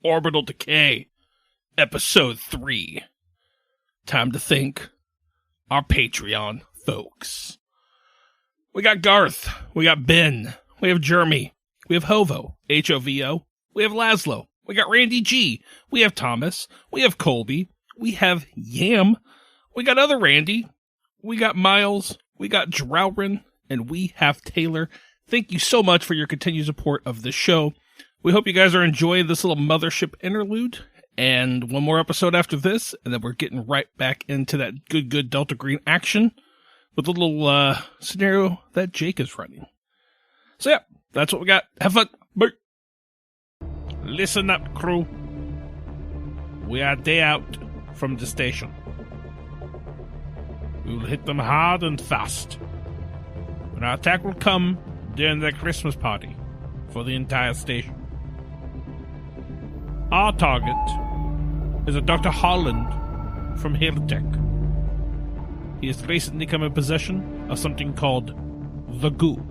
Orbital Decay, Episode 3. Time to thank our Patreon folks. We got Garth, we got Ben, we have Jeremy, we have Hovo, H-O-V-O, we have Laszlo, we got Randy G, we have Thomas, we have Colby, we have Yam, we got other Randy, we got Miles, we got Drowrin, and we have Taylor. Thank you so much for your continued support of this show. We hope you guys are enjoying this little mothership interlude, and one more episode after this, and then we're getting right back into that good Delta Green action with a little scenario that Jake is running. So yeah, that's what we got. Have fun. Bye. Listen up, crew. We are a day out from the station. We will hit them hard and fast. And our attack will come during their Christmas party for the entire station. Our target is a Dr. Holland from Hairtech. He has recently come in possession of something called the Goo.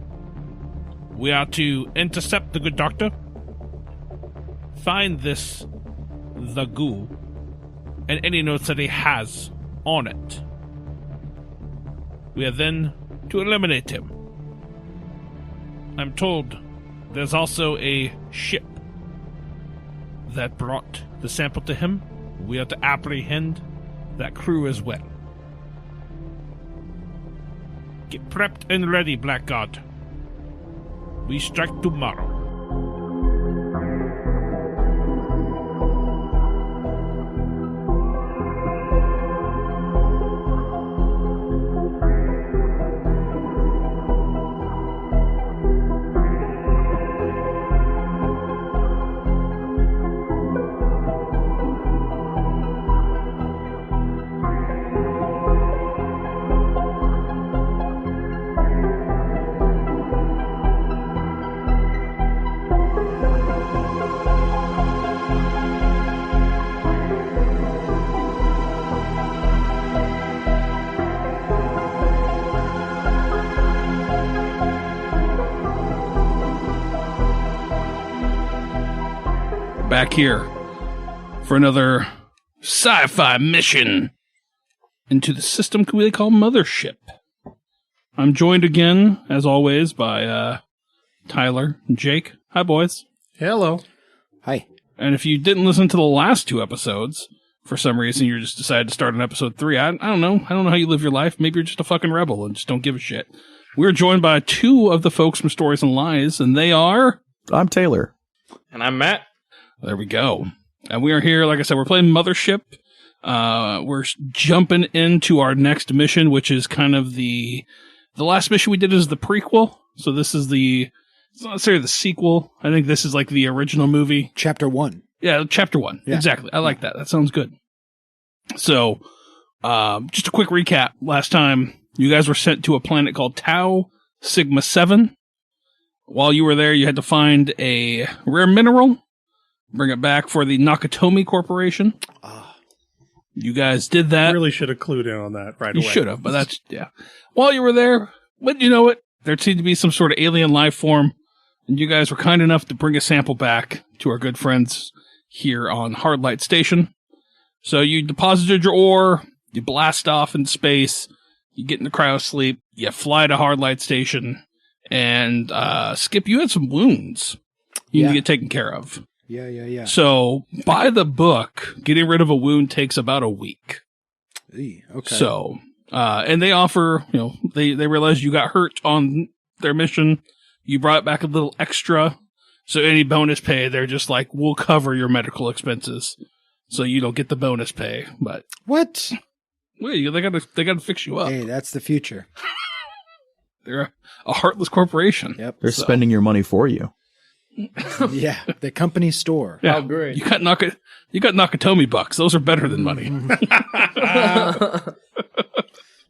We are to intercept the good doctor, find the Goo, and any notes that he has on it. We are then to eliminate him. I'm told there's also a ship that brought the sample to him. We are to apprehend that crew as well. Get prepped and ready, Blackguard. We strike tomorrow. Back here for another sci-fi mission into the system we call Mothership. I'm joined again, as always, by Tyler and Jake. Hi, boys. Hello. Hi. And if you didn't listen to the last two episodes, for some reason you just decided to start on episode 3, I don't know. I don't know how you live your life. Maybe you're just a fucking rebel and just don't give a shit. We're joined by two of the folks from Stories and Lies, and they are... I'm Taylor. And I'm Matt. There we go. And we are here, like I said, we're playing Mothership. We're jumping into our next mission, which is kind of the last mission we did is the prequel. So this is it's not necessarily the sequel. I think this is like the original movie. Chapter 1. Yeah, Chapter 1. Yeah. Exactly. I like that. That sounds good. So, just a quick recap. Last time, you guys were sent to a planet called Tau Sigma 7. While you were there, you had to find a rare mineral, bring it back for the Nakatomi Corporation. You guys did that. Really should have clued in on that right away. You should have, but that's, yeah. While you were there, but you know what? There seemed to be some sort of alien life form, and you guys were kind enough to bring a sample back to our good friends here on Hardlight Station. So you deposited your ore, you blast off in space, you get into cryo sleep, you fly to Hardlight Station, and Skip, you had some wounds you need to get taken care of. Yeah. So, by the book, getting rid of a wound takes about a week. Okay. So, and they offer, they realize you got hurt on their mission. You brought back a little extra. So any bonus pay, they're just like, we'll cover your medical expenses. So you don't get the bonus pay, but. What? Wait, they gotta fix you up. Hey, that's the future. They're a heartless corporation. Yep. They're spending your money for you. Yeah, the company store. Yeah. Oh, great. You got Nakatomi bucks. Those are better than money.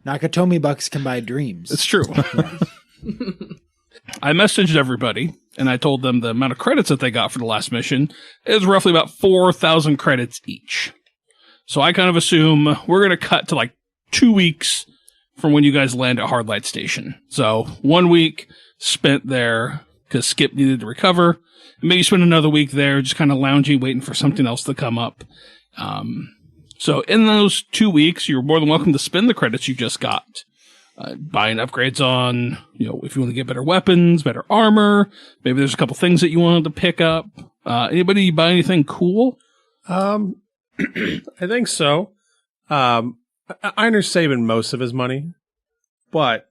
Nakatomi bucks can buy dreams. It's true. I messaged everybody, and I told them the amount of credits that they got for the last mission is roughly about 4,000 credits each. So I kind of assume we're going to cut to like 2 weeks from when you guys land at Hardlight Station. So 1 week spent there because Skip needed to recover. And maybe spend another week there, just kind of lounging, waiting for something else to come up. So in those 2 weeks, you're more than welcome to spend the credits you just got. Buying upgrades on, if you want to get better weapons, better armor. Maybe there's a couple things that you wanted to pick up. Anybody buy anything cool? I think so. Einer's saving most of his money, but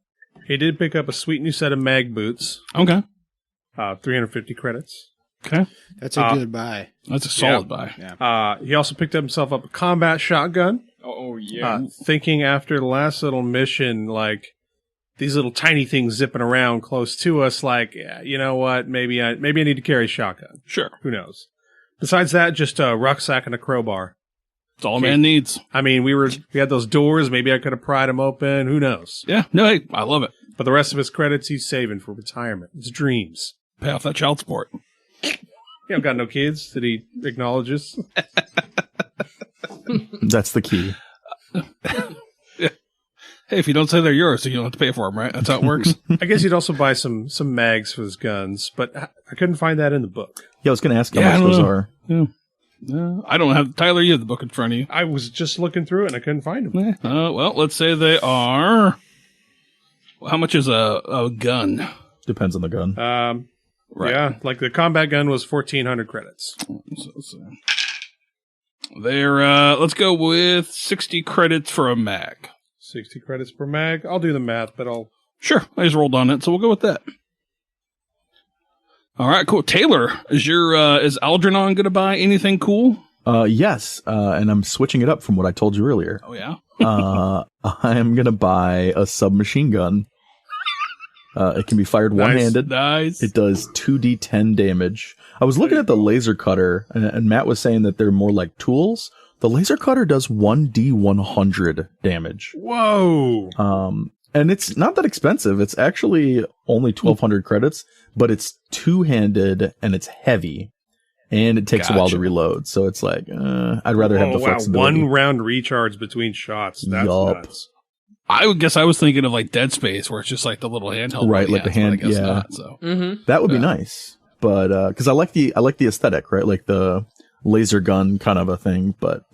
he did pick up a sweet new set of mag boots. Okay. 350 credits. Okay. That's a good buy. That's a solid buy. Yeah. He also picked up himself up a combat shotgun. Oh yeah. Thinking after the last little mission, like, these little tiny things zipping around close to us, like, yeah, you know what? Maybe I need to carry a shotgun. Sure. Who knows? Besides that, just a rucksack and a crowbar. That's all a man needs. I mean, we had those doors. Maybe I could have pried them open. Who knows? Yeah. No, hey, I love it. But the rest of his credits, he's saving for retirement. It's dreams. Pay off that child support. You don't got no kids that he acknowledges. That's the key. Yeah. Hey, if you don't say they're yours, then you don't have to pay for them, right? That's how it works. I guess he'd also buy some mags for his guns, but I couldn't find that in the book. Yeah, I was going to ask how Yeah, much I don't those know. are. Yeah. I don't have Tyler. You have the book in front of you. I was just looking through it and I couldn't find them. Well, let's say they are. How much is a gun? Depends on the gun. Right. Yeah, like the combat gun was 1,400 credits. So. They're let's go with 60 credits for a mag. 60 credits per mag. I'll do the math, but Sure, I just rolled on it, so we'll go with that. All right, cool. Taylor, is Algernon going to buy anything cool? Yes, and I'm switching it up from what I told you earlier. Oh yeah. I'm going to buy a submachine gun. It can be fired one-handed. Nice. It does 2d10 damage. I was looking at the laser cutter, and Matt was saying that they're more like tools. The laser cutter does 1d100 damage. whoa! And it's not that expensive. It's actually only 1,200 credits, but it's two-handed and it's heavy, and it takes a while to reload. So it's like, I'd rather have the flexibility. 1 round recharge between shots. That's nuts. I guess I was thinking of like Dead Space, where it's just like the little handheld, right? Like the hand, yeah. Not, so. That would be nice, but because I like the aesthetic, right? Like the laser gun kind of a thing. But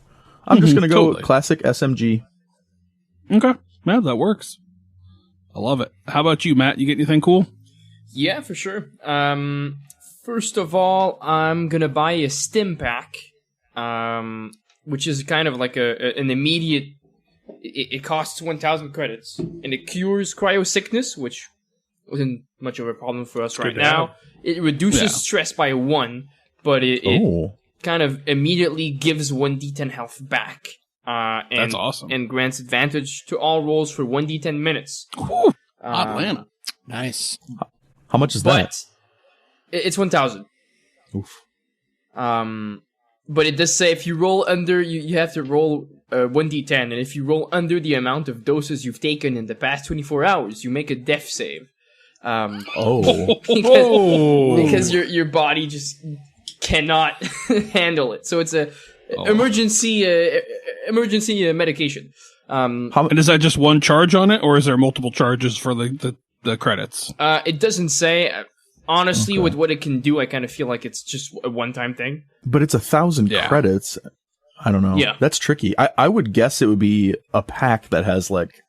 I'm just gonna go classic SMG. Okay, yeah, that works. I love it. How about you, Matt? You get anything cool? Yeah, for sure. First of all, I'm gonna buy a stim pack, which is kind of like an immediate. It costs 1,000 credits, and it cures cryo sickness, which wasn't much of a problem for us right now. It reduces stress by 1, but it kind of immediately gives 1d10 health back. And, that's awesome. And grants advantage to all rolls for 1d10 minutes. Atlanta. Nice. How much is that? It's 1,000. Oof. But it does say if you roll under, you have to roll 1d10, and if you roll under the amount of doses you've taken in the past 24 hours, you make a death save. Because your body just cannot handle it. So it's a emergency medication. And is that just one charge on it, or is there multiple charges for the credits? It doesn't say. Honestly, with what it can do, I kind of feel like it's just a one-time thing. But it's 1,000 credits. I don't know. Yeah. That's tricky. I would guess it would be a pack that has like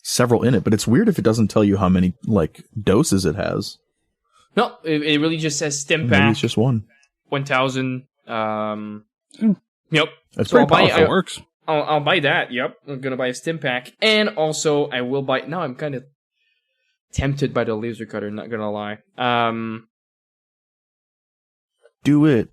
several in it, but it's weird if it doesn't tell you how many like doses it has. No, it really just says stim Maybe pack. it's just one. 1,000. Yep. That's So very powerful. It works. I'll buy that. Yep. I'm gonna buy a stim pack, and also I will buy. Now I'm kind of tempted by the laser cutter. Not gonna lie. Do it.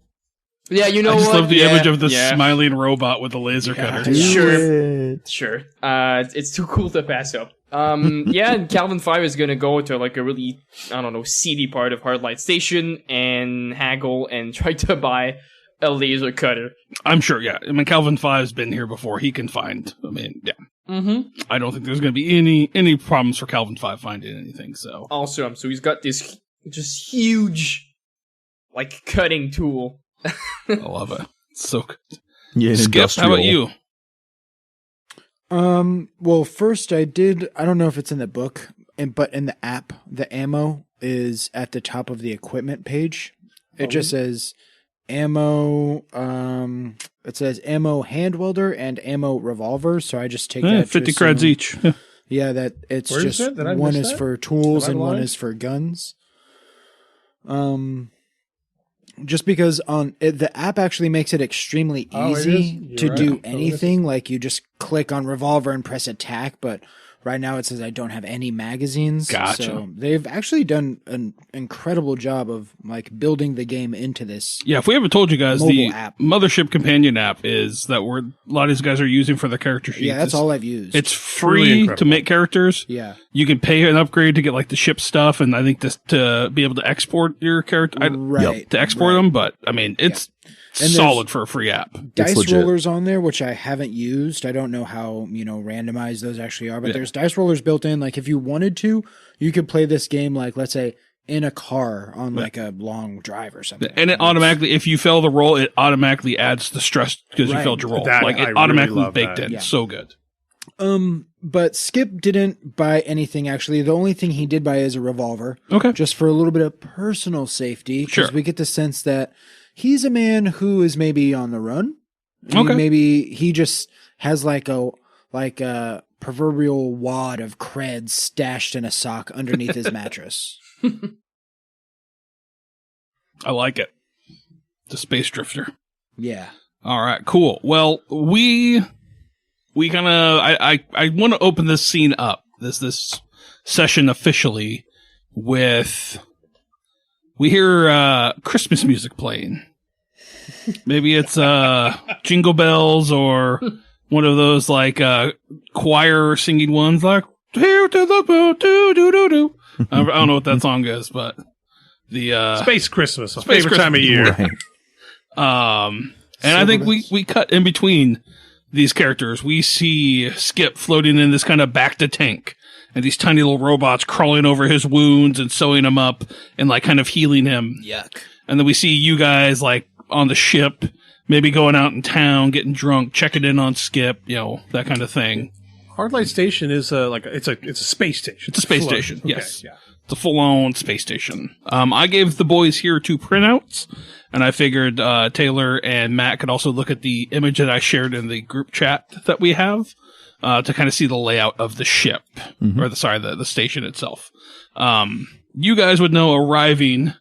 Yeah, you know I just what? love the image of the smiling robot with the laser cutter. Do it. Sure. It's too cool to pass up. Yeah, and Calvin 5 is gonna go to like a really, I don't know, seedy part of Hardlight Station and haggle and try to buy a laser cutter. I'm sure, yeah. I mean, Calvin 5's been here before. He can find. I mean, yeah. Mm-hmm. I don't think there's going to be any problems for Calvin 5 finding anything. So Awesome. So he's got this just huge, like, cutting tool. I love it. It's so good. Yeah, Skip, how about you? Well, first I don't know if it's in the book, but in the app, the ammo is at the top of the equipment page. It just says ammo. It says ammo hand welder and ammo revolver. So I just take that 50 creds each. Yeah. Yeah, that it's Where is just it? Did I one miss is that? for tools Am I and one blind? is for guns. Just because the app actually makes it extremely Oh, it easy is? to You're do right. anything. Like you just click on revolver and press attack, but right now it says I don't have any magazines. Gotcha. So they've actually done an incredible job of like building the game into this. Yeah, if we haven't told you guys, the Mobile app. Mothership Companion app is that a lot of these guys are using for their character sheets. Yeah, that's It's- all I've used. It's Truly free to incredible. make characters. yeah, You can pay an upgrade to get like the ship stuff, and I think to be able to export your character, right. to export right. them. But I mean, it's And solid for a free app. Dice legit. rollers on there, which I haven't used. I don't know how, randomized those actually are, but Yeah. there's dice rollers built in. Like if you wanted to, you could play this game like, let's say, in a car on like a long drive or something. And it automatically, if you fail the roll, it automatically adds the stress because you Right. failed your roll. That- like I it really automatically love baked that. in. Yeah. So good. But Skip didn't buy anything actually. The only thing he did buy is a revolver, Okay. just for a little bit of personal safety. Because Sure. we get the sense that he's a man who is maybe on the run. Okay. Maybe he just has like a proverbial wad of creds stashed in a sock underneath his mattress. I like it. The Space Drifter. Yeah. All right, cool. Well, we kind of I want to open this scene up, this session officially with we hear Christmas music playing. Maybe it's Jingle Bells or one of those like choir singing ones like here to the boat do do do do. I don't know what that song is, but the Space Christmas, my Space favorite time of year. Right. and I think we cut in between these characters. We see Skip floating in this kind of back to tank, and these tiny little robots crawling over his wounds and sewing him up and like kind of healing him. Yuck. And then we see you guys like on the ship, maybe going out in town, getting drunk, checking in on Skip, that kind of thing. Hardlight Station is it's a space station. It's a space Float. station, Okay, yes. yeah. It's a full-on space station. I gave the boys here 2 printouts, and I figured Taylor and Matt could also look at the image that I shared in the group chat that we have to kind of see the layout of the ship, or the station itself. You guys would know arriving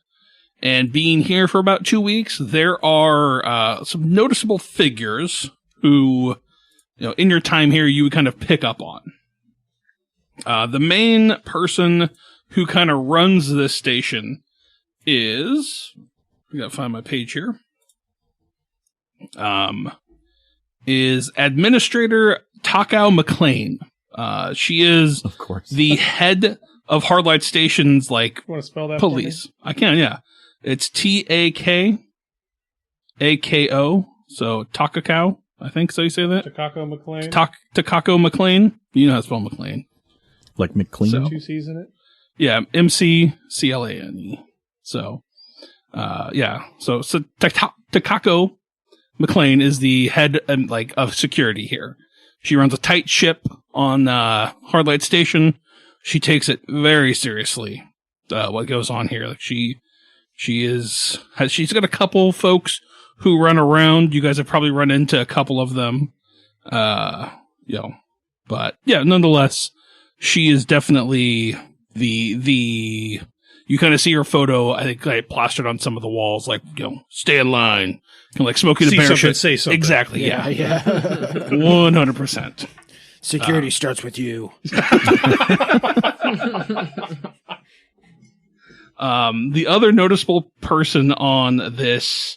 and being here for about 2 weeks, there are some noticeable figures who, in your time here, you would kind of pick up on. The main person who kind of runs this station is, I gotta find my page here, is Administrator Takao McLean. She is Of course. the head of Hardlight Station's, like, You want to spell that for me? police. I can, yeah. It's Takako. So Takako, I think so you say that? Takako McLean. Takako McLean. You know how to spell McLean. Like McLean. So- 2 C's in it. Yeah, McClane. So, yeah. So Takako McLean is the head of security here. She runs a tight ship on Hardlight Station. She takes it very seriously. What goes on here? Like she's got a couple folks who run around. You guys have probably run into a couple of them. But yeah, nonetheless, she is definitely the you kind of see her photo, I think, like plastered on some of the walls, like, stay in line, like Smokey the See Bear something, shit. say something. Exactly, yeah. 100%. Security starts with you. The other noticeable person on this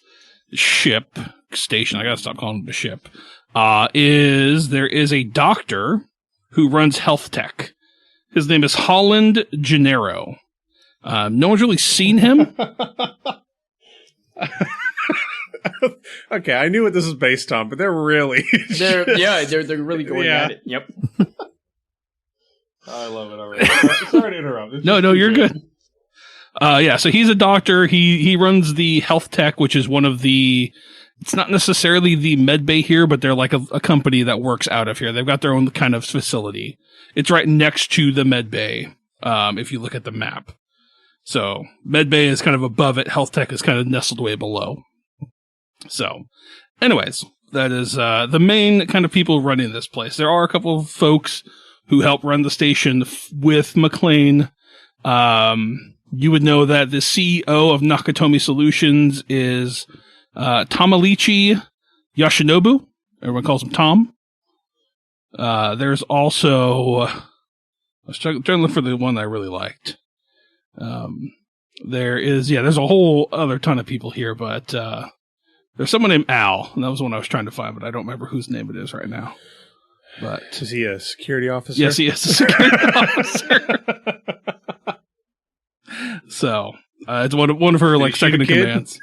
ship station, I gotta stop calling it a ship, there is a doctor who runs health tech. His name is Holland Gennaro. No one's really seen him. Okay, I knew what this was based on, but they're really. They're really going Yeah. at it. Yep. I love it already. Sorry to interrupt. It's No, just you're too good. Yeah, so he's a doctor. He runs the health tech, which is one of the, it's not necessarily the med bay here, but they're like a company that works out of here. They've got their own kind of facility. It's right next to the med bay, if you look at the map. So medbay is kind of above it. Health tech is kind of nestled way below. So anyways, that is the main kind of people running this place. There are a couple of folks who help run the station with McLean. You would know that the CEO of Nakatomi Solutions is Tamalichi Yoshinobu. Everyone calls him Tom. There's also... I was trying to look for the one that I really liked. There's a whole other ton of people here, but there's someone named Al, and that was the one I was trying to find, but I don't remember whose name it is right now. But is he a security officer? Yes, he is a security officer. So it's one of her like second in commands.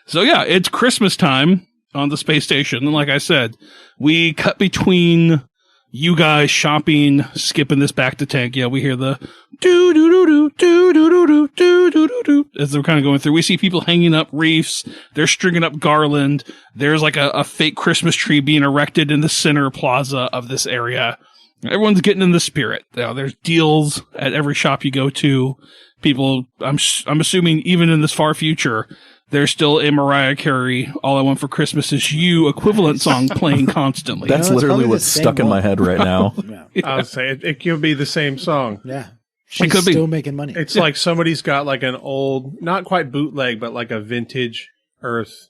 So yeah, it's Christmas time on the space station, and like I said, we cut between you guys shopping, skipping this back to tank. Yeah, we hear the do do do do do do do do do do do as they're kind of going through. We see people hanging up wreaths. They're stringing up garland. There's like a fake Christmas tree being erected in the center plaza of this area. Everyone's getting in the spirit. There's deals at every shop you go to. People, I'm assuming even in this far future, there's still a Mariah Carey "All I Want for Christmas Is You" equivalent song playing constantly. That's literally what's stuck in my head right now. Yeah. I would say it could be the same song. Yeah. She's could be. still making money. It's like somebody's got like an old, not quite bootleg, but like a vintage Earth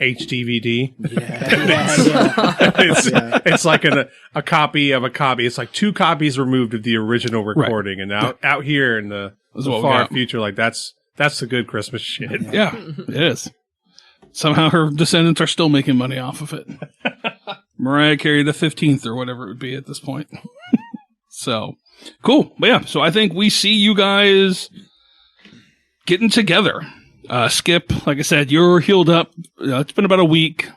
HDVD. It's like a copy of a copy. It's like 2 copies removed of the original recording, and out here in the far future, like that's the good Christmas shit. Yeah, it is. Somehow her descendants are still making money off of it. Mariah Carey the 15th or whatever it would be at this point. So cool. But yeah, so I think we see you guys getting together. Skip, like I said, you're healed up. It's been about a week.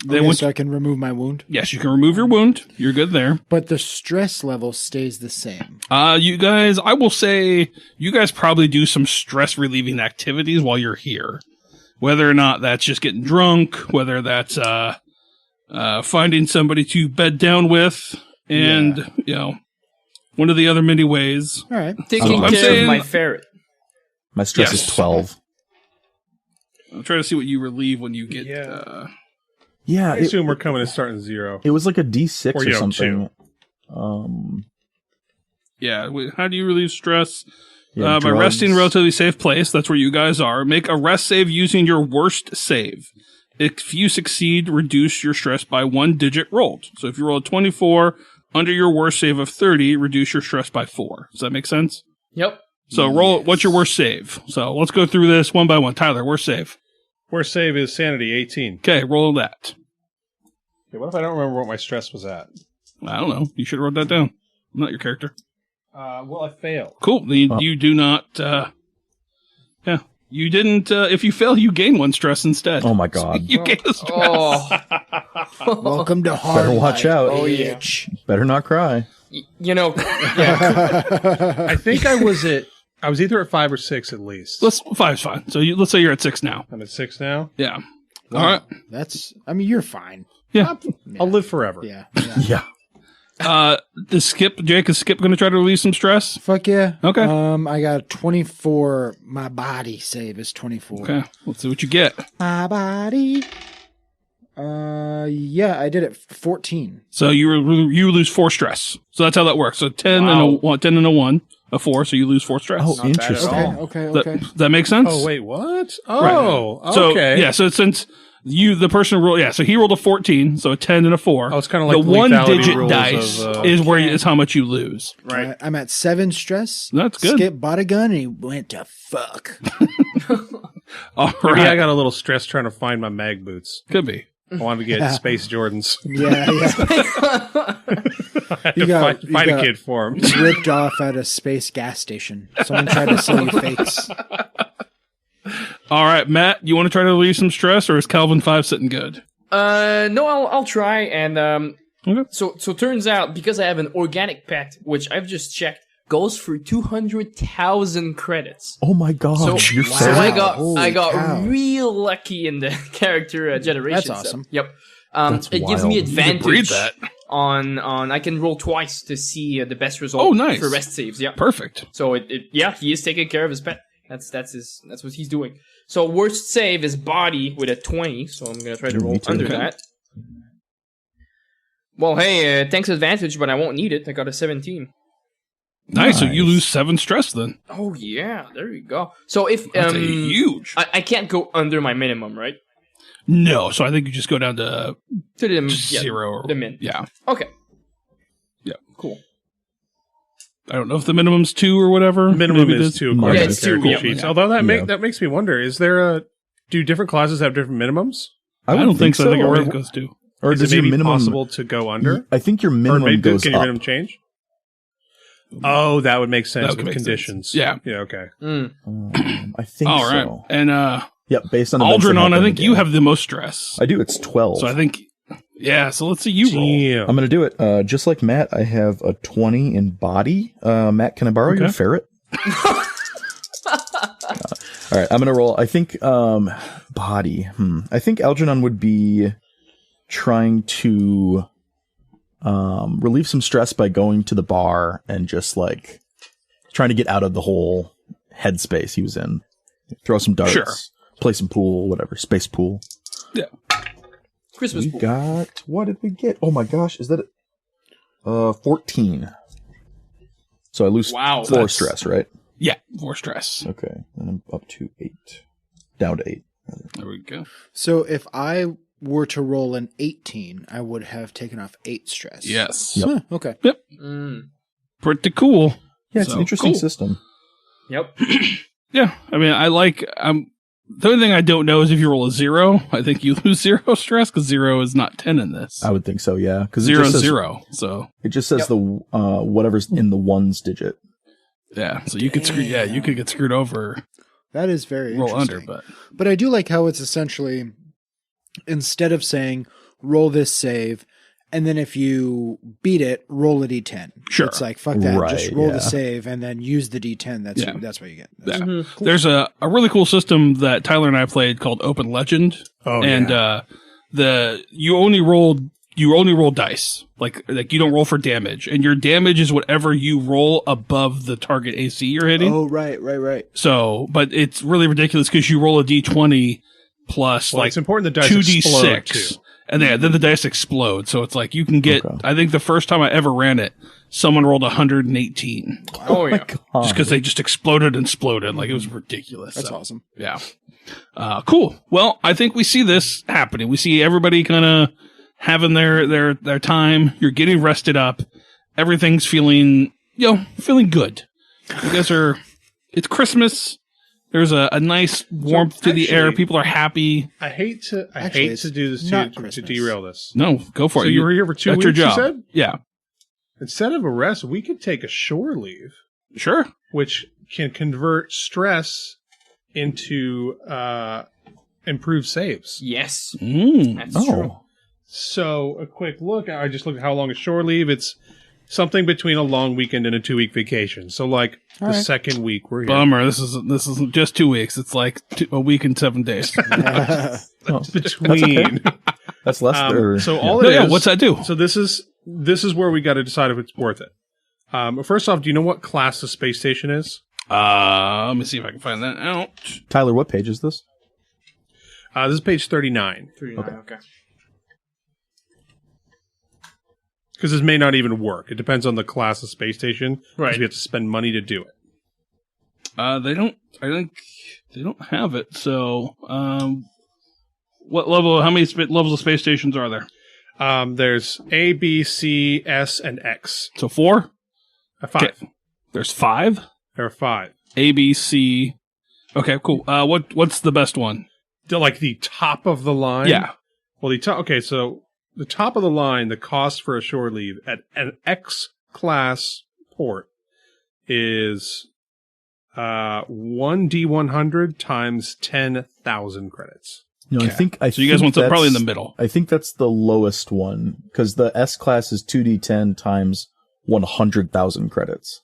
So I can remove my wound? Yes, you can remove your wound. You're good there. But the stress level stays the same. You guys, I will say, you guys probably do some stress relieving activities while you're here. Whether or not that's just getting drunk, whether that's finding somebody to bed down with, and, one of the other many ways. All right. Taking care of my ferret. My stress is 12. I'm trying to see what you relieve when you get... I assume we're coming and starting 0. It was like a D6 or something. 2. How do you relieve stress? Yeah, by resting in a relatively safe place. That's where you guys are. Make a rest save using your worst save. If you succeed, reduce your stress by 1 digit rolled. So if you roll a 24 under your worst save of 30, reduce your stress by 4. Does that make sense? Yep. So roll. What's your worst save? So let's go through this one by one. Tyler, worst save. Worst save is sanity 18. Okay, roll that. Okay, what if I don't remember what my stress was at? I don't know. You should have wrote that down. I'm not your character. Well, I failed. Cool. You do not. You didn't. If you fail, you gain 1 stress instead. Oh my god. So you gain a stress. Welcome to Hardlight. Better watch out. Oh yeah. Better not cry. I think I was either at 5 or 6 at least. 5's fine. So let's say you're at 6 now. I'm at 6 now. Yeah. Wow. All right. You're fine. Yeah. I'll live forever. Yeah. Yeah. Jake, is Skip going to try to release some stress? Fuck yeah. Okay. I got 24. My body save is 24. Okay. Let's see what you get. My body. I did it 14. So you lose 4 stress. So that's how that works. So 10 and a 1, a 4. So you lose 4 stress. Oh, interesting. Okay. Does that make sense? Oh, wait, what? Oh, right. So, okay. yeah, so since the person rolled, so he rolled a 14, so a 10 and a 4. Oh, it's kind of like the 1-digit rules dice of, is how much you lose. Right. I'm at 7 stress. That's good. Skip bought a gun and he went to fuck. All Maybe right. I got a little stressed trying to find my mag boots. Could be. I wanted to get Space Jordans. Yeah. I had to find a kid for him. Ripped off at a space gas station. Someone tried to sell you fakes. All right, Matt, you want to try to relieve some stress, or is Calvin 5 sitting good? No, I'll try. And okay. So turns out, because I have an organic pet, which I've just checked, goes for 200,000 credits. Oh my god! So, You're so I got Holy cow. real lucky in the character generation. That's awesome. Yep. That's it gives me wild. You can breed advantage. that. on I can roll twice to see the best result. Oh, nice. For rest saves. Yeah. Perfect. So he is taking care of his pet. That's what he's doing. So worst save is body with a 20. So I'm gonna try to roll under that. Well, hey, thanks advantage, but I won't need it. I got a 17. Nice. So you lose 7 stress then. Oh yeah, there you go. So if That's huge. I can't go under my minimum, right? No. So I think you just go down to the 0 or the min. Yeah. Okay. Yeah. Cool. I don't know if the minimum's 2 or whatever. Minimum Maybe is 2 that's- according Yeah, to it's the character 2, yeah. sheets. Yeah. Although that makes me wonder: do different classes have different minimums? I don't think so. I think it or- really goes to. Or Is does it your maybe minimum possible to go under? I think your Or minimum maybe goes can your up. minimum change? Oh, that would make sense That would with make conditions. sense. Yeah. Yeah. Okay. I think All right. so. And Yep, based on events that Algernon, happen I in think the you game. have the most stress. I do. It's 12. So I think, yeah. So let's see you roll. Damn. I'm going to do it. Just like Matt, I have a 20 in body. Matt, can I borrow your ferret? All right, I'm going to roll. I think body. I think Algernon would be trying to relieve some stress by going to the bar and just like trying to get out of the whole headspace he was in. Throw some darts, Sure. play some pool, whatever, space pool. Yeah. Christmas We pool. got, what did we get? Oh my gosh, is that 14. So I lose Wow. 4 stress, right? Yeah. 4 stress. Okay, and I'm up to 8. Down to 8. There we go. So if I were to roll an 18, I would have taken off 8 stress. Yes. Yep. Huh, okay. Pretty cool. Yeah, it's So, an interesting cool. system. Yep. Yeah. I mean, I like. The only thing I don't know is if you roll a 0, I think you lose 0 stress because 0 is not 10 in this. I would think so, yeah. Because 0 it just says, 0. So it just says the whatever's in the ones digit. yeah. So you could screw. Yeah, you could get screwed over. That is very Roll interesting. under, But I do like how it's essentially, instead of saying, roll this save, and then if you beat it, roll a d10. Sure. It's like, fuck that. Right, just roll yeah. the save and then use the d10. Yeah. That's what you get. Yeah. Mm-hmm. There's a really cool system that Tyler and I played called Open Legend. Oh, and you only roll dice. Like you don't roll for damage. And your damage is whatever you roll above the target AC you're hitting. Oh, right. So, but it's really ridiculous because you roll a d20 plus Well, like it's important the dice explode, 2d6. too. And then the dice explode. So it's like you can get, Okay. I think the first time I ever ran it, someone rolled 118 Oh yeah. just because they just exploded and exploded. Like it was ridiculous. That's So, awesome. yeah. Cool. Well, I think we see this happening. We see everybody kind of having their time. You're getting rested up. Everything's feeling good. You guys are, it's Christmas. There's a nice warmth to the air. actually- People are happy. I hate to Actually, do this not to Christmas. derail this. No, go for So it. you were here for 2 that's weeks, your you job. said? Yeah. Instead of a rest, we could take a shore leave, Sure. which can convert stress into improved saves. Yes. Mm. That's true. Oh, So a quick look. I just looked at how long is shore leave. It's something between a long weekend and a 2-week vacation. So like the right. second week we're here. Bummer. This isn't just 2 weeks. It's like a week and 7 days. Between. that's less. So all No, it is. yeah, what's that do? So this is where we got to decide if it's worth it. First off, do you know what class the space station is? Let me see if I can find that out. Tyler, what page is this? This is page 39. Okay. Because this may not even work. It depends on the class of space station. 'cause Right. We have to spend money to do it. They don't. I think they don't have it. So, what level? How many levels of space stations are there? There's A, B, C, S, and X. So 4. 5. Okay. There's 5. There are 5. A, B, C. Okay, cool. What's the best one? Like the top of the line? Yeah. Well, okay, so the top of the line, the cost for a shore leave at an X class port is 1D100 times 10,000 credits. No, Okay. I think. So you guys want to probably in the middle. I think that's the lowest one because the S class is 2d10 times 100,000 credits.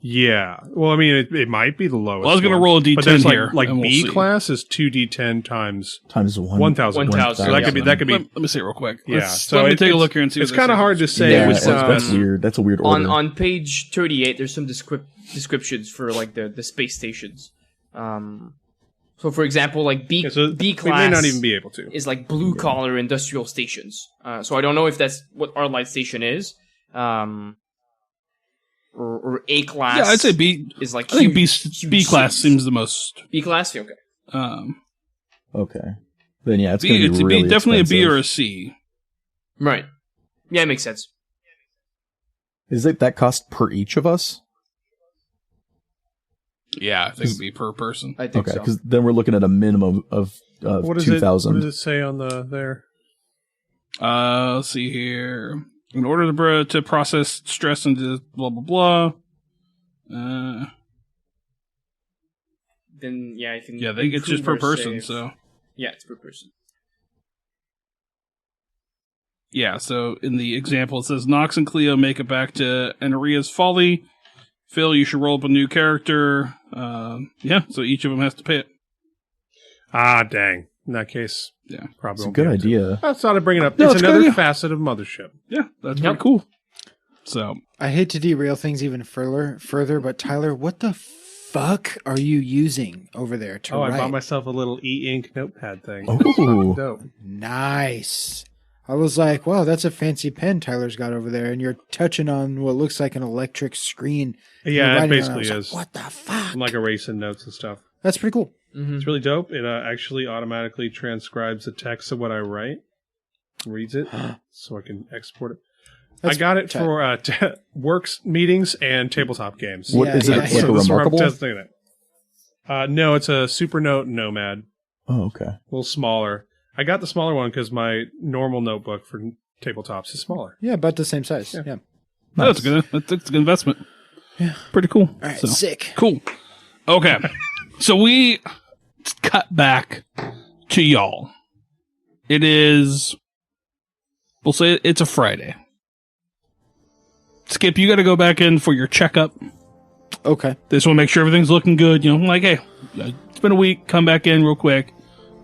Yeah. Well, I mean, it might be the lowest. Well, I was going to one, roll a d10 but there's here. Like and we'll B see. class is 2d10 times Times 1,000. 1,000. So that could be. Let me see it real quick. Yeah. Let me take a look here and see. It's what kind of this hard is. to say. Yeah, which that's weird. That's a weird order. On page 38, there's some descriptions for like the space stations. So for example, like B we class may not even be able to. is like blue collar industrial stations. So I don't know if that's what Hardlight Station is. Or A class. Yeah, I'd say B is like I think huge B class cities. seems the most. B class, okay. Okay. Then yeah, it's B, going to it's be a really B, definitely expensive. a B or a C. Right. Yeah, it makes sense. Is it that cost per each of us? Yeah, I think it'd be per person. I think Okay, so. because then we're looking at a minimum of What is 2,000. What does it say on there? Let's see here. In order to process stress into blah blah blah. Then yeah, I think It's just per person. So yeah, it's per person. yeah, so in the example it says Nox and Cleo make it back to Anaria's Folly. Phil, you should roll up a new character. So each of them has to pay it. Ah, dang. In that case, Yeah, probably It's a won't good be able to. idea. I thought I'd bring it up. No, it's it's a good another idea. facet of Mothership. yeah, that's Yep. pretty cool. So I hate to derail things even further, but Tyler, what the fuck are you using over there to I write? bought myself a little e-ink notepad thing. Ooh. Dope. Nice. I was like, wow, that's a fancy pen Tyler's got over there, and you're touching on what looks like an electric screen. Yeah, You're it writing on I basically was like, is. what the fuck? I'm like erasing notes and stuff. That's pretty cool. Mm-hmm. It's really dope. It actually automatically transcribes the text of what I write, reads it, so I can export it. That's I got it tight. for works meetings and tabletop games. What Yeah, is yeah, it? yeah. Like So a this is where I'm remarkable? testing it. No, it's a Supernote Nomad, Oh, okay. a little smaller. I got the smaller one because my normal notebook for tabletops is smaller. Yeah, about the same size. Yeah. that's good. That's a good investment. Yeah. Pretty cool. All right, So, sick. cool. Okay, so we cut back to y'all. It is. We'll say it's a Friday. Skip, you got to go back in for your checkup. Okay. They just want to make sure everything's looking good. You know, like, hey, it's been a week. Come back in real quick.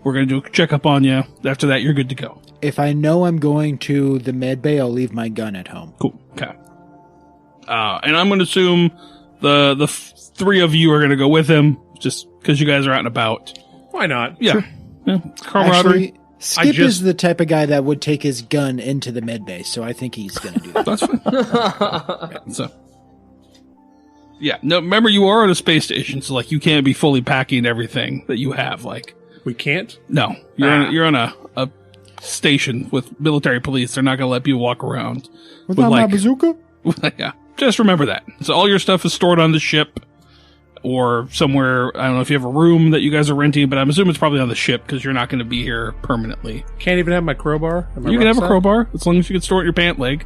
We're going to do a checkup on you. After that, you're good to go. If I know I'm going to the med bay, I'll leave my gun at home. Cool. Okay. And I'm going to assume the three of you are going to go with him just because you guys are out and about. Why not? Yeah. Yeah. Camaraderie. Actually, Skip just- is the type of guy that would take his gun into the med bay, so I think he's going to do that. That's fine. Yeah, so. Yeah. No, remember you are at a space station, so like you can't be fully packing everything that you have. Like, We can't? no, you're on a station with military police. They're not going to let you walk around. Without like- my bazooka? Yeah. Just remember that. So all your stuff is stored on the ship or somewhere. I don't know if you have a room that you guys are renting, but I'm assuming it's probably on the ship because you're not going to be here permanently. Can't even have my crowbar? You can have a crowbar as long as you can store it in your pant leg.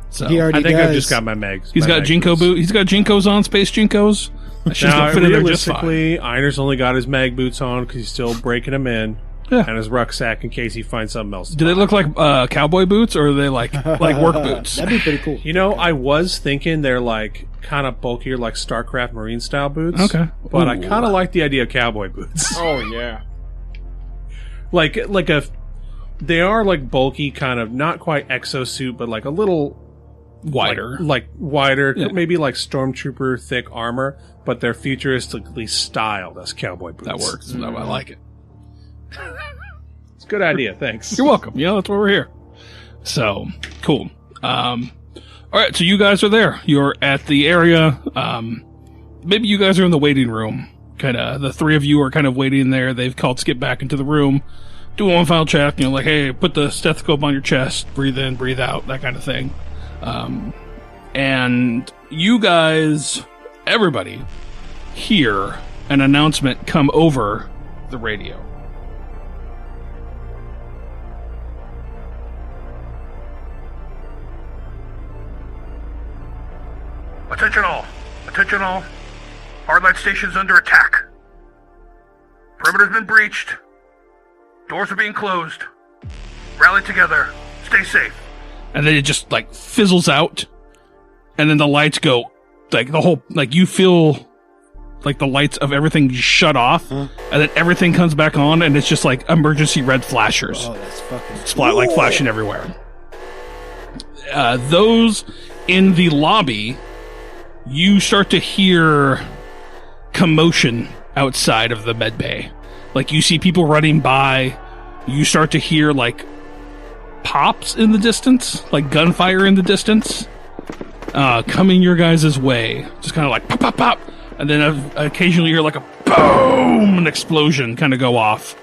So He already I think does. I've just got my mags. he's my got mag Jinko boots. boot. He's got Jinkos on, space Jinkos. That shit's Now, gonna fit in there just fine. realistically, Einer's only got his mag boots on because he's still breaking them in, Yeah. and his rucksack in case he finds something else. Do they look like cowboy boots or are they like work boots? That'd be pretty cool. You know, I was thinking they're like kind of bulkier, like StarCraft Marine style boots. Okay. but I Ooh. kind of like the idea of cowboy boots. Oh yeah. like they are like bulky, kind of not quite exosuit, but like a little Wider. like wider, Yeah. maybe like stormtrooper thick armor, but they're futuristically styled as cowboy boots. That works. I like it. It's a good idea. Thanks. You're welcome. You know, that's why we're here. So, cool. All right, so you guys are there. You're at the area. Maybe you guys are in the waiting room. Kind of, the three of you are kind of waiting there. They've called Skip back into the room. Do one final check. You know, like, hey, put the stethoscope on your chest. Breathe in, breathe out, that kind of thing. And you guys, everybody, hear an announcement come over the radio. Attention all! Attention all! Hardlight Station's under attack. Perimeter's been breached. Doors are being closed. Rally together. Stay safe. And then it just like fizzles out, and then the lights go like the whole, like you feel like the lights of everything shut off, and then everything comes back on, and it's just like emergency red flashers. Oh, that's fucking Splat like flashing everywhere. Those in the lobby, you start to hear commotion outside of the med bay. Like you see people running by. You start to hear like pops in the distance, like gunfire in the distance, coming your guys' way. Just kind of like pop, pop, pop. And then occasionally you hear like a boom, an explosion kind of go off.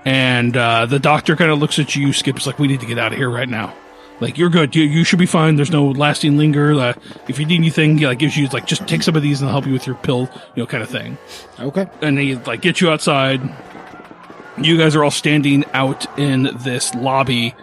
And the doctor kind of looks at you, Skip's like, we need to get out of here right now. Like, you're good. You should be fine. There's no lasting linger. If you need anything, he like, gives you, like, just take some of these and I'll help you with your pill, kind of thing. Okay. And he, like, gets you outside. You guys are all standing out in this lobby.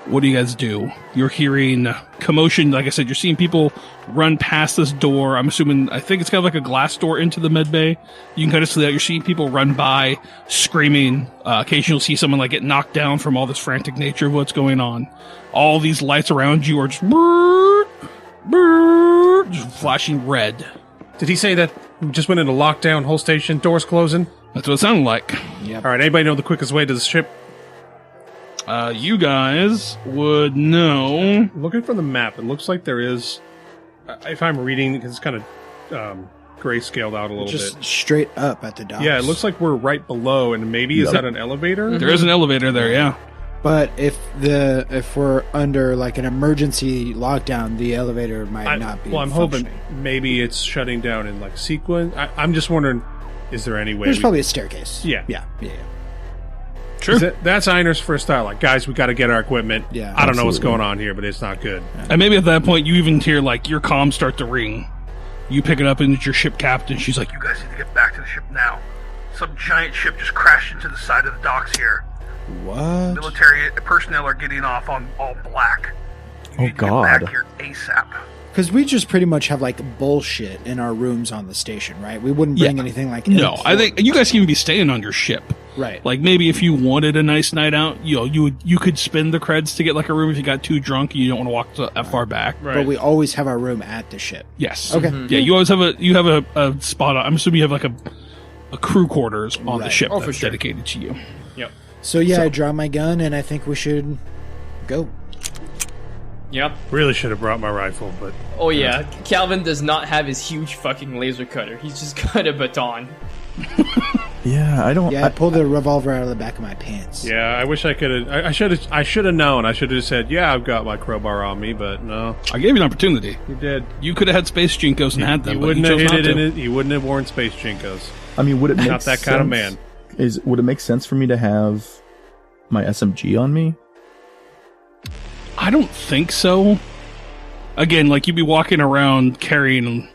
What do you guys do? You're hearing commotion. Like I said, you're seeing people run past this door. I think it's kind of like a glass door into the med bay. You can kind of see that. You're seeing people run by, screaming. Occasionally you'll see someone like get knocked down from all this frantic nature of what's going on. All these lights around you are just, just flashing red. Did he say that we just went into lockdown, whole station, doors closing? That's what it sounded like. Yep. All right, anybody know the quickest way to the ship? You guys would know. Looking for the map, it looks like there is, if I'm reading, because it's kind of grayscaled out a little Just bit. straight up at the docks. Yeah, it looks like we're right below, and maybe is that an elevator? There is an elevator there, yeah. But if we're under like an emergency lockdown, the elevator might not be. Well, I'm hoping functioning. maybe it's shutting down in like sequence. I'm just wondering, is there any way? There's probably a staircase. Yeah. Sure. That's Einer's first thought. Like, guys, we got to get our equipment. Yeah, I don't know what's absolutely. going on here, but it's not good. And maybe at that point, you even hear, like, your comms start to ring. You pick it up, and it's your ship captain. She's like, You guys need to get back to the ship now. Some giant ship just crashed into the side of the docks here. What? Military personnel are getting off on all black. You Oh, need to God. Get back here ASAP. Because we just pretty much have like bullshit in our rooms on the station, right? We wouldn't bring anything like no, I think important. you guys can even be staying on your ship. Right. Like, maybe if you wanted a nice night out, you could spend the creds to get, like, a room if you got too drunk and you don't want to walk that far back. Right. But we always have our room at the ship. Yes. Okay. Yeah, you always have a spot. I'm assuming you have, like, a crew quarters on the Right. ship Oh, that's for sure. dedicated to you. Yep. So I draw my gun, and I think we should go. Yep. Really should have brought my rifle, but Oh yeah, Calvin does not have his huge fucking laser cutter. He's just got a baton. Yeah, I don't. Yeah, I pulled the revolver out of the back of my pants. yeah, I wish I could have. I should have known. I should have said, yeah, I've got my crowbar on me, but no, I gave you an opportunity. you did. You could have had space jinkos and had them, You but wouldn't you have chose hit not it. to. You wouldn't have worn space jinkos. I mean, would it make Not that kind of man. Would it make sense for me to have my SMG on me? I don't think so. Again, like, you'd be walking around carrying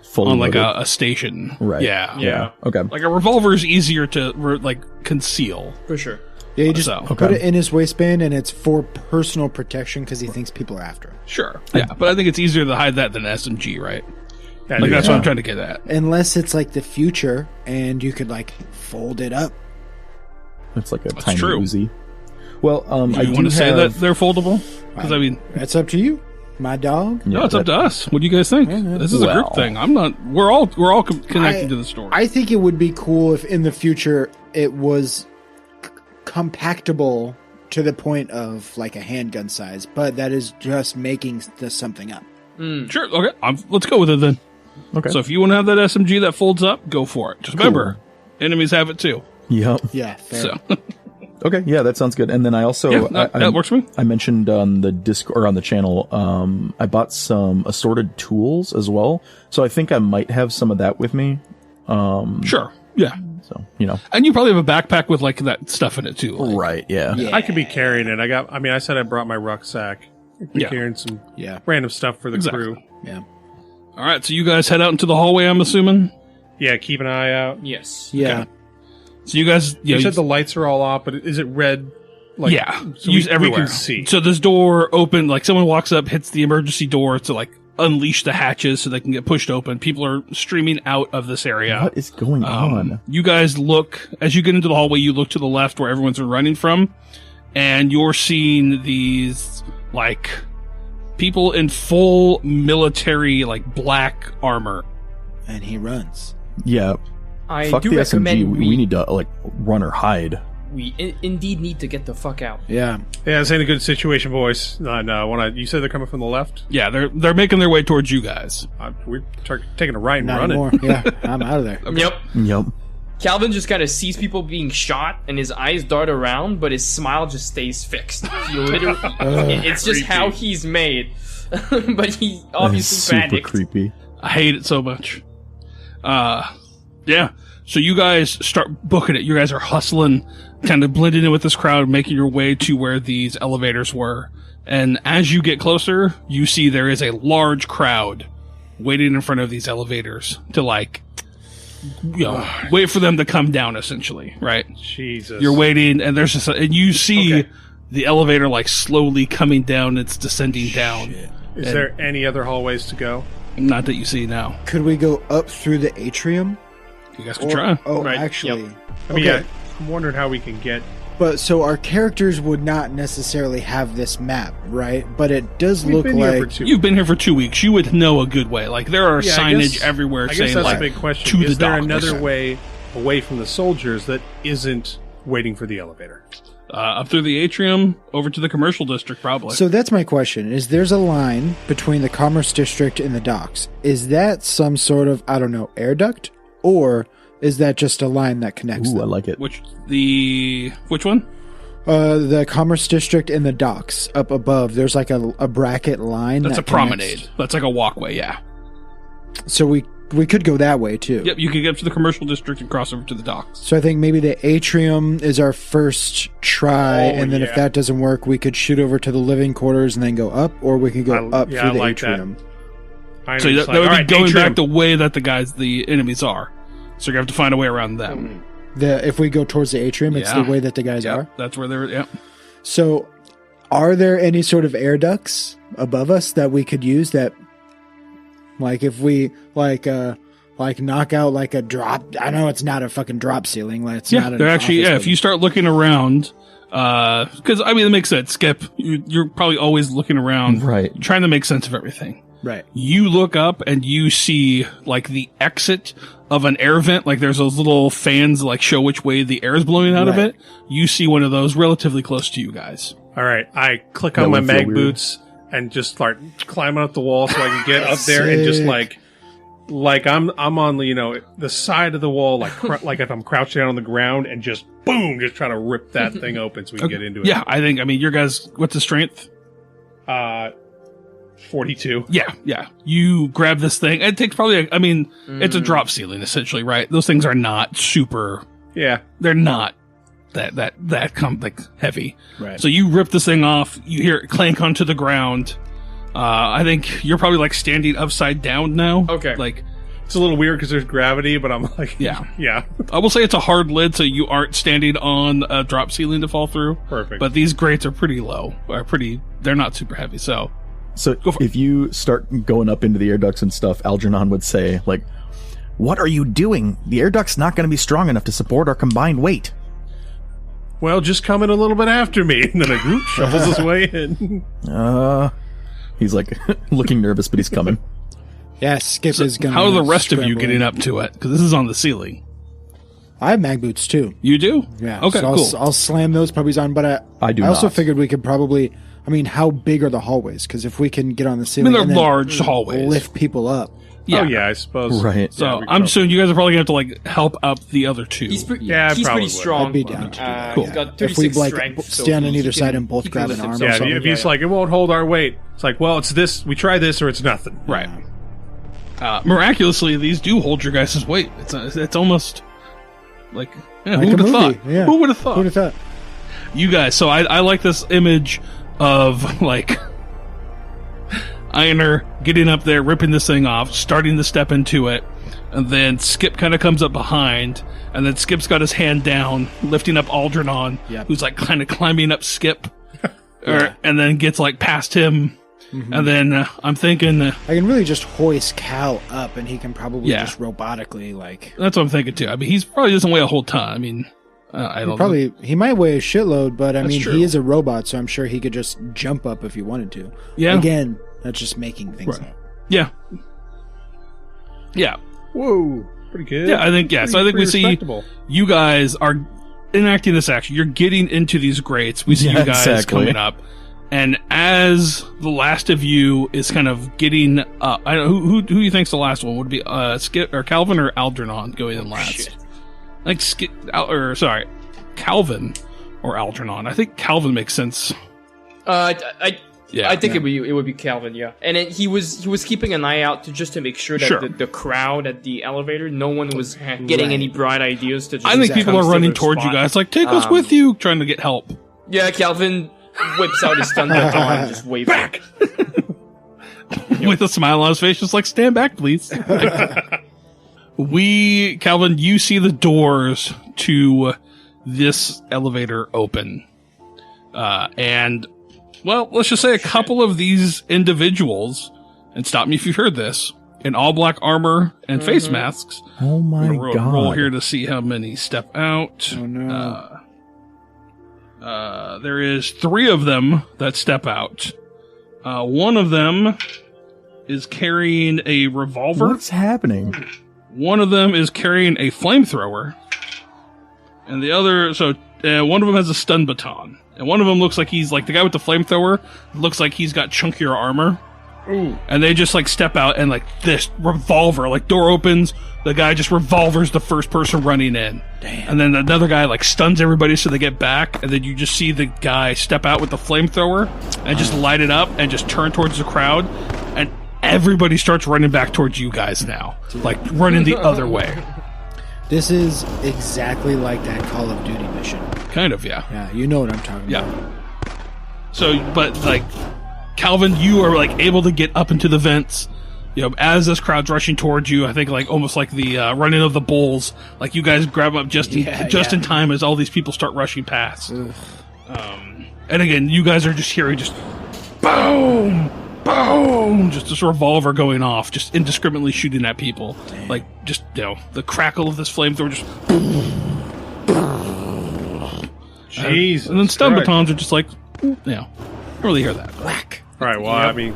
Fully on, like, loaded? a station. Right. Yeah. Yeah. Okay. Like, a revolver is easier to, conceal. For sure. Yeah, you just So- put it in his waistband, and it's for personal protection because he thinks people are after him. Sure. Yeah, but I think it's easier to hide that than SMG, right? That Like, is- that's what I'm trying to get at. Unless it's like the future, and you could like fold it up. It's like a tiny true. Uzi. Well, Do I you want to say that have- they're foldable? Because, I mean, That's up to you, my dog. no, it's up to us. What do you guys think? This is a group Well. thing. I'm not. We're all connected to the story. I think it would be cool if in the future it was compactable to the point of like a handgun size, but that is just making something up. Sure. Okay. Let's go with it then. Okay. So if you want to have that SMG that folds up, go for it. Just remember, enemies have it too. Yep. Yeah, fair. So Okay. Yeah, that sounds good. And then I also yeah, that works for me. I mentioned on the Discord or on the channel, I bought some assorted tools as well. So I think I might have some of that with me. Sure. Yeah. So And you probably have a backpack with like that stuff in it too. Like, right. Yeah. Yeah. I could be carrying it. I said I brought my rucksack. I could be Yeah. carrying some Yeah, random stuff for the Exactly. crew. yeah, All right. So you guys head out into the hallway. I'm assuming. Yeah, keep an eye out. Yes. yeah. Okay. So you guys, You said the lights are all off, but is it red? Like, yeah, so use we everywhere. can see. So this door open, like someone walks up, hits the emergency door to like unleash the hatches so they can get pushed open. People are streaming out of this area. What is going on? You guys look, as you get into the hallway, you look to the left where everyone's been running from, and you're seeing these like people in full military, like, black armor. And he runs. Yeah. I Fuck do the recommend SMG. We need to, like, run or hide. we indeed need to get the fuck out. Yeah. Yeah, this ain't a good situation, boys. No, you said they're coming from the left? Yeah, they're making their way towards you guys. We're taking a right and Not running. anymore. Yeah, I'm out of there. Yep. Calvin just kind of sees people being shot, and his eyes dart around, but his smile just stays fixed. He literally, it's just how he's made. But he obviously super panicked. creepy. I hate it so much. Yeah. So you guys start booking it. You guys are hustling, kind of blending in with this crowd, making your way to where these elevators were. And as you get closer, you see there is a large crowd waiting in front of these elevators to, like, you know, wait for them to come down, essentially, right? Jesus. You're waiting, and there's just, and you see the elevator, like, slowly coming down. It's descending down. Is there any other hallways to go? Not that you see now. Could we go up through the atrium? You guys can try. Oh, Right, actually. I mean, Okay. I'm wondering how we can get... But so our characters would not necessarily have this map, right? But it does We've look been here for like 2 You've been here for 2 weeks. You would know a good way. Like, there are Yeah, I signage guess- everywhere I guess saying, that's like, a big question. to Is the there docks. another way away from the soldiers that isn't waiting for the elevator? Up through the atrium, over to the commercial district, probably. So that's my question. Is there's a line between the Commerce District and the docks? Is that some sort of, I don't know, air duct? Or is that just a line that connects Ooh, I them? like it. Which one? The Commerce District and the docks up above. There's like a bracket line. That's that a promenade. connects. That's like a walkway, yeah. So we could go that way too. Yep, you can get up to the commercial district and cross over to the docks. So I think maybe the atrium is our first try, and then if that doesn't work, we could shoot over to the living quarters and then go up, or we could go up through the atrium. So that would be going back the way that the enemies are. So you're going to have to find a way around them. If we go towards the atrium, it's the Yeah. way that the guys are. That's where they're, yep. So are there any sort of air ducts above us that we could use that, like if we, like knock out like a drop, I know it's not a fucking drop ceiling. It's Yeah, not an they're actually, office if you start looking around, because, I mean, it makes sense. Skip, you're probably always looking around. Right. Trying to make sense of everything. Right. You look up and you see, like, the exit of an air vent. Like, there's those little fans, like, show which way the air is blowing out of Right. it. You see one of those relatively close to you guys. All right, I click That on my would feel mag weird. boots and just start climbing up the wall so I can get up there and just Sick. like I'm on the the side of the wall, like if I'm crouched down on the ground and just boom, just trying to rip that thing open so we can get into it. Yeah, I mean, your guys, what's the strength? 42. Yeah. You grab this thing. It takes probably, it's a drop ceiling, essentially, right? Those things are not super, Yeah, they're not that heavy. Right. So you rip this thing off, you hear it clank onto the ground. I think you're probably like standing upside down now. Okay. Like, it's a little weird because there's gravity, but I'm like, Yeah. yeah, I will say it's a hard lid, so you aren't standing on a drop ceiling to fall through. perfect. But these grates are pretty low, they're not super heavy, so. So Go for if you start going up into the air ducts and stuff, Algernon would say, like, "What are you doing? The air duct's not going to be strong enough to support our combined weight." Well, just come in a little bit after me, and then a group shuffles his way in. He's like looking nervous, but he's coming. Yeah, Skip is going to... How are the rest of you getting up to it? Because this is on the ceiling. I have mag boots too. You do? Yeah. Okay, so cool. I'll slam those puppies on, but I do I also not. figured we could probably... I mean, how big are the hallways? Because if we can get on the ceiling they're and then large hallways. lift people up. Yeah. Oh yeah, I suppose. Right. So Yeah, we I'm probably- assuming you guys are probably going to have to like help up the other two. He's, Yeah, I he's probably pretty would. strong. I'd be down to do that. Cool. He's got If we 36 like strength, so stand on he either can- side and both he can grab lift an arm or himself. Yeah, something. if he's like, it won't hold our weight. It's like, well, it's this. We try this or it's nothing. Right. Miraculously, these do hold your guys' weight. It's almost like, yeah, Like who would a have movie, thought? yeah. Who would have thought? Who'd have thought? You guys, so I like this image of like Einer getting up there, ripping this thing off, starting to step into it, and then Skip kind of comes up behind, and then Skip's got his hand down, lifting up Algernon, Yep. who's like kind of climbing up Skip, and then gets like past him, and then I'm thinking, I can really just hoist Cal up, and he can probably Yeah. just robotically like. that's what I'm thinking too. I mean, he's probably doesn't weigh a whole ton. I mean, I don't know. He might weigh a shitload, but I That's mean, true. he is a robot, so I'm sure he could just jump up if he wanted to. Yeah. Again, not just making things Right. up. Yeah. Yeah. Whoa, pretty good. Yeah, I think, so I think we see respectable. you guys are enacting this action. You're getting into these grates. We see Yeah, you guys exactly. coming up. And as the last of you is kind of getting up, I don't know, who do you think's the last one? Would it be Skip or Calvin or Algernon going in last? Shit. I think Calvin or Algernon. I think Calvin makes sense. I Yeah. think it would be Calvin, yeah. And he was keeping an eye out to make sure that Sure. the crowd at the elevator, no one was getting any bright ideas to. Just I think people come are to running their towards you spot. guys, like, take us with you, trying to get help. Yeah, Calvin whips out his stun baton and just waves back. With a smile on his face, just like, stand back, please. Calvin, you see the doors to this elevator open. And, well, let's just say a couple of these individuals, and stop me if you've heard this, in all black armor and face masks. Oh my I'm gonna god. roll here to see how many step out. Oh no. There is 3 of them that step out. One of them is carrying a revolver. What's happening? One of them is carrying a flamethrower. And the other, one of them has a stun baton. And one of them looks like he's like the guy with the flamethrower looks like he's got chunkier armor. Ooh. And they just like step out and like this revolver, like door opens, the guy just revolvers the first person running in. Damn. And then another guy like stuns everybody so they get back, and then you just see the guy step out with the flamethrower and just light it up and just turn towards the crowd, and everybody starts running back towards you guys now. Like running the other way. This is exactly like that Call of Duty mission. Kind of, yeah. Yeah, you know what I'm talking Yeah. about. So, but like, Calvin, you are like able to get up into the vents. You know, as this crowd's rushing towards you, I think like almost like the running of the bulls. Like you guys grab up just in time as all these people start rushing past. And again, you guys are just hearing just boom, boom, just this revolver going off, just indiscriminately shooting at people. Like just the crackle of this flamethrower just. Jesus. And then stun Christ. batons are just like, don't really hear that. Whack. All right, well, I mean,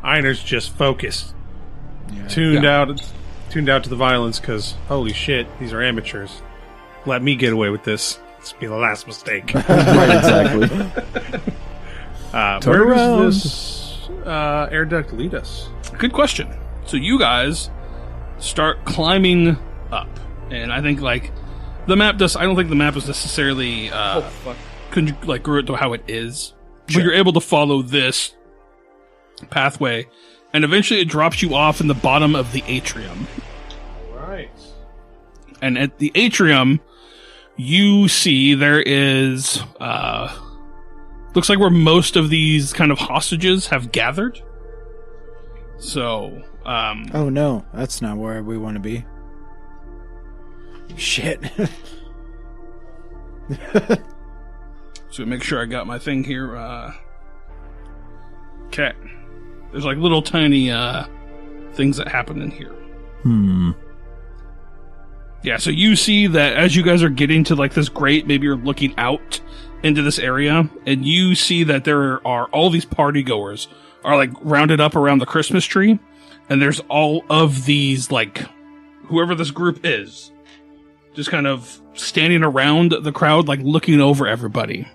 Einer's just focused, tuned out to the violence because holy shit, these are amateurs. Let me get away with this. This will be the last mistake. Right, exactly. Where around. does this air duct lead us? Good question. So you guys start climbing up, and I think like the map does. I don't think the map is necessarily Fuck. congruent to how it is, but you're able to follow this pathway, and eventually it drops you off in the bottom of the atrium. Right. And at the atrium, you see there is looks like where most of these kind of hostages have gathered. So, Oh no, that's not where we want to be. Shit. so make sure I got my thing here. Okay. There's like little tiny things that happen in here. Yeah, so you see that as you guys are getting to like this grate, maybe you're looking out into this area, and you see that there are all these party goers are like rounded up around the Christmas tree, and there's all of these like whoever this group is just kind of standing around the crowd, like looking over everybody.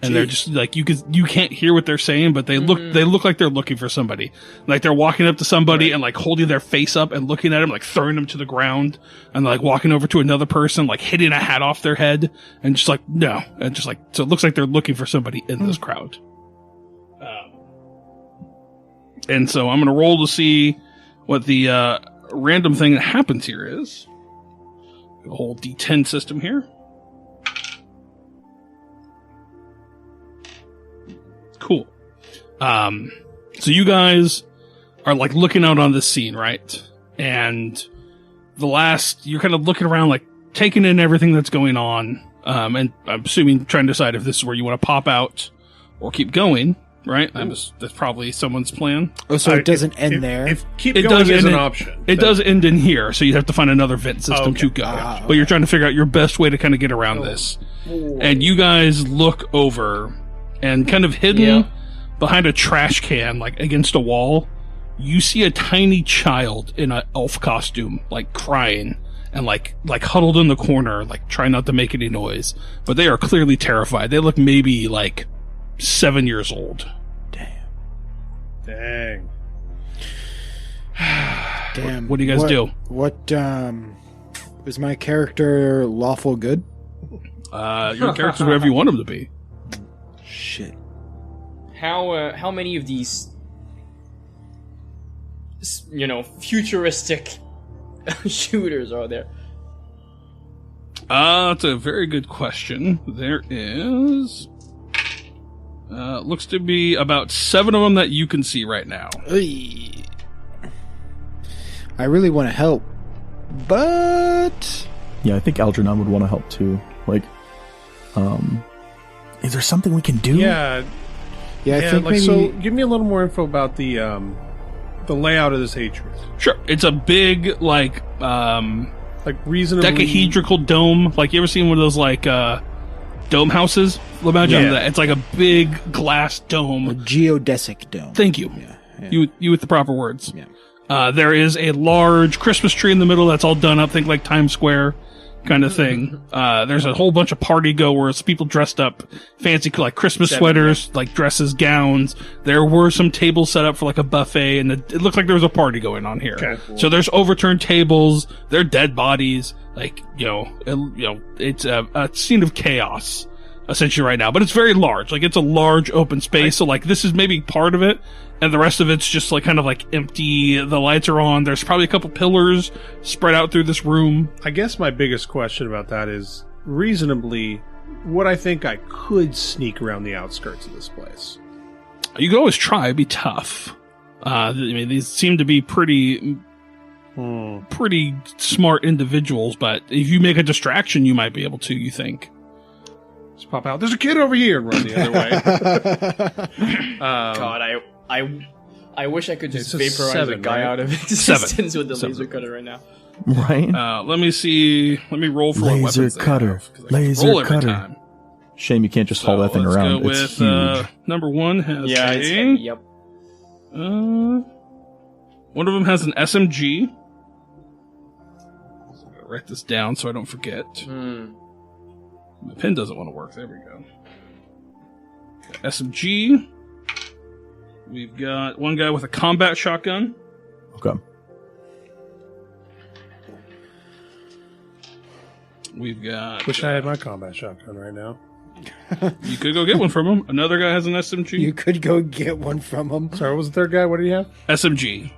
And they're just like you can't hear what they're saying, but they look like they're looking for somebody. Like they're walking up to somebody and like holding their face up and looking at them, like throwing them to the ground, and like walking over to another person, like hitting a hat off their head, and just like no, and just like so it looks like they're looking for somebody in this crowd. And so I'm gonna roll to see what the random thing that happens here is. The whole D10 system here. Cool. So you guys are like looking out on this scene, right? And you're kind of looking around, like taking in everything that's going on. And I'm assuming trying to decide if this is where you want to pop out or keep going, right? That's probably someone's plan. Oh, so it doesn't end there? If keep It going does is end an in- option. It does end in here, so you have to find another vent system to go. But you're trying to figure out your best way to kind of get around this. And you guys look over, and kind of hidden behind a trash can, like against a wall, you see a tiny child in an elf costume, like crying and like huddled in the corner, like trying not to make any noise. But they are clearly terrified. They look maybe like 7 years old. Dang. Damn. What do you guys do? What is my character lawful good? Your character's whatever you want him to be. Shit. How many of these, futuristic shooters are there? That's a very good question. There is... looks to be about 7 of them that you can see right now. I really want to help, but... Yeah, I think Algernon would want to help too. Like, is there something we can do? Yeah, I think like, maybe... so give me a little more info about the layout of this hatred. Sure. It's a big, like reasonably... Decahedral dome. Like, you ever seen one of those, like, dome houses? Imagine that. It's like a big glass dome. A geodesic dome. Thank you. Yeah. You with the proper words. Yeah. There is a large Christmas tree in the middle that's all done up. Think like Times Square kind of thing. There's a whole bunch of party goers, people dressed up fancy, like Christmas sweaters, like dresses, gowns. There were some tables set up for like a buffet, and it looked like there was a party going on here. Okay, cool. So there's overturned tables, there are dead bodies, like, it's a scene of chaos essentially right now, but it's very large. Like, it's a large open space. So like, this is maybe part of it, and the rest of it's just like kind of like empty. The lights are on. There's probably a couple pillars spread out through this room. I guess my biggest question about that is, reasonably, would I think I could sneak around the outskirts of this place? You could always try. It'd be tough. I mean, these seem to be pretty smart individuals, but if you make a distraction, you might be able to, you think. Just pop out. There's a kid over here, and run the other way. God, I wish I could just It's a vaporize 7, a guy right? out of existence with the 7. laser cutter right now. Right? Let me see. Let me roll for what Laser weapons they cutter. have, 'cause I can Laser roll every cutter. time. Shame you can't just haul that thing let's around. Go It's with, huge. number 1 has Yeah, a... it's heavy, yep. One of them has an SMG. So I'm gonna write this down so I don't forget. My pen doesn't want to work. There we go. Okay, SMG. We've got one guy with a combat shotgun. Okay. We've got... Wish I had my combat shotgun right now. You could go get one from him. Another guy has an SMG. You could go get one from him. Sorry, what was the third guy? What did he have? SMG.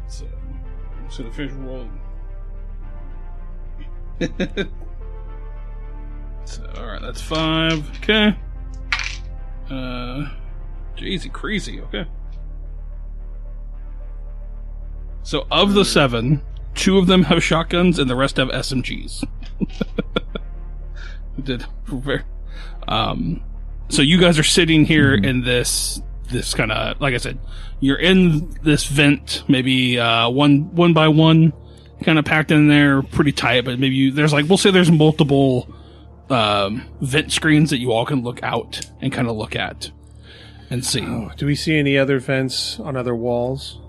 So, I'm just gonna finish rolling. So, alright, that's 5. Okay. Jeezy, crazy. Okay. So, of the 7, 2 of them have shotguns and the rest have SMGs. Did very. So you guys are sitting here in this kind of, like I said, you're in this vent, maybe one by one, kind of packed in there, pretty tight. But maybe there's like, we'll say there's multiple vent screens that you all can look out and kind of look at and see. Oh, do we see any other vents on other walls?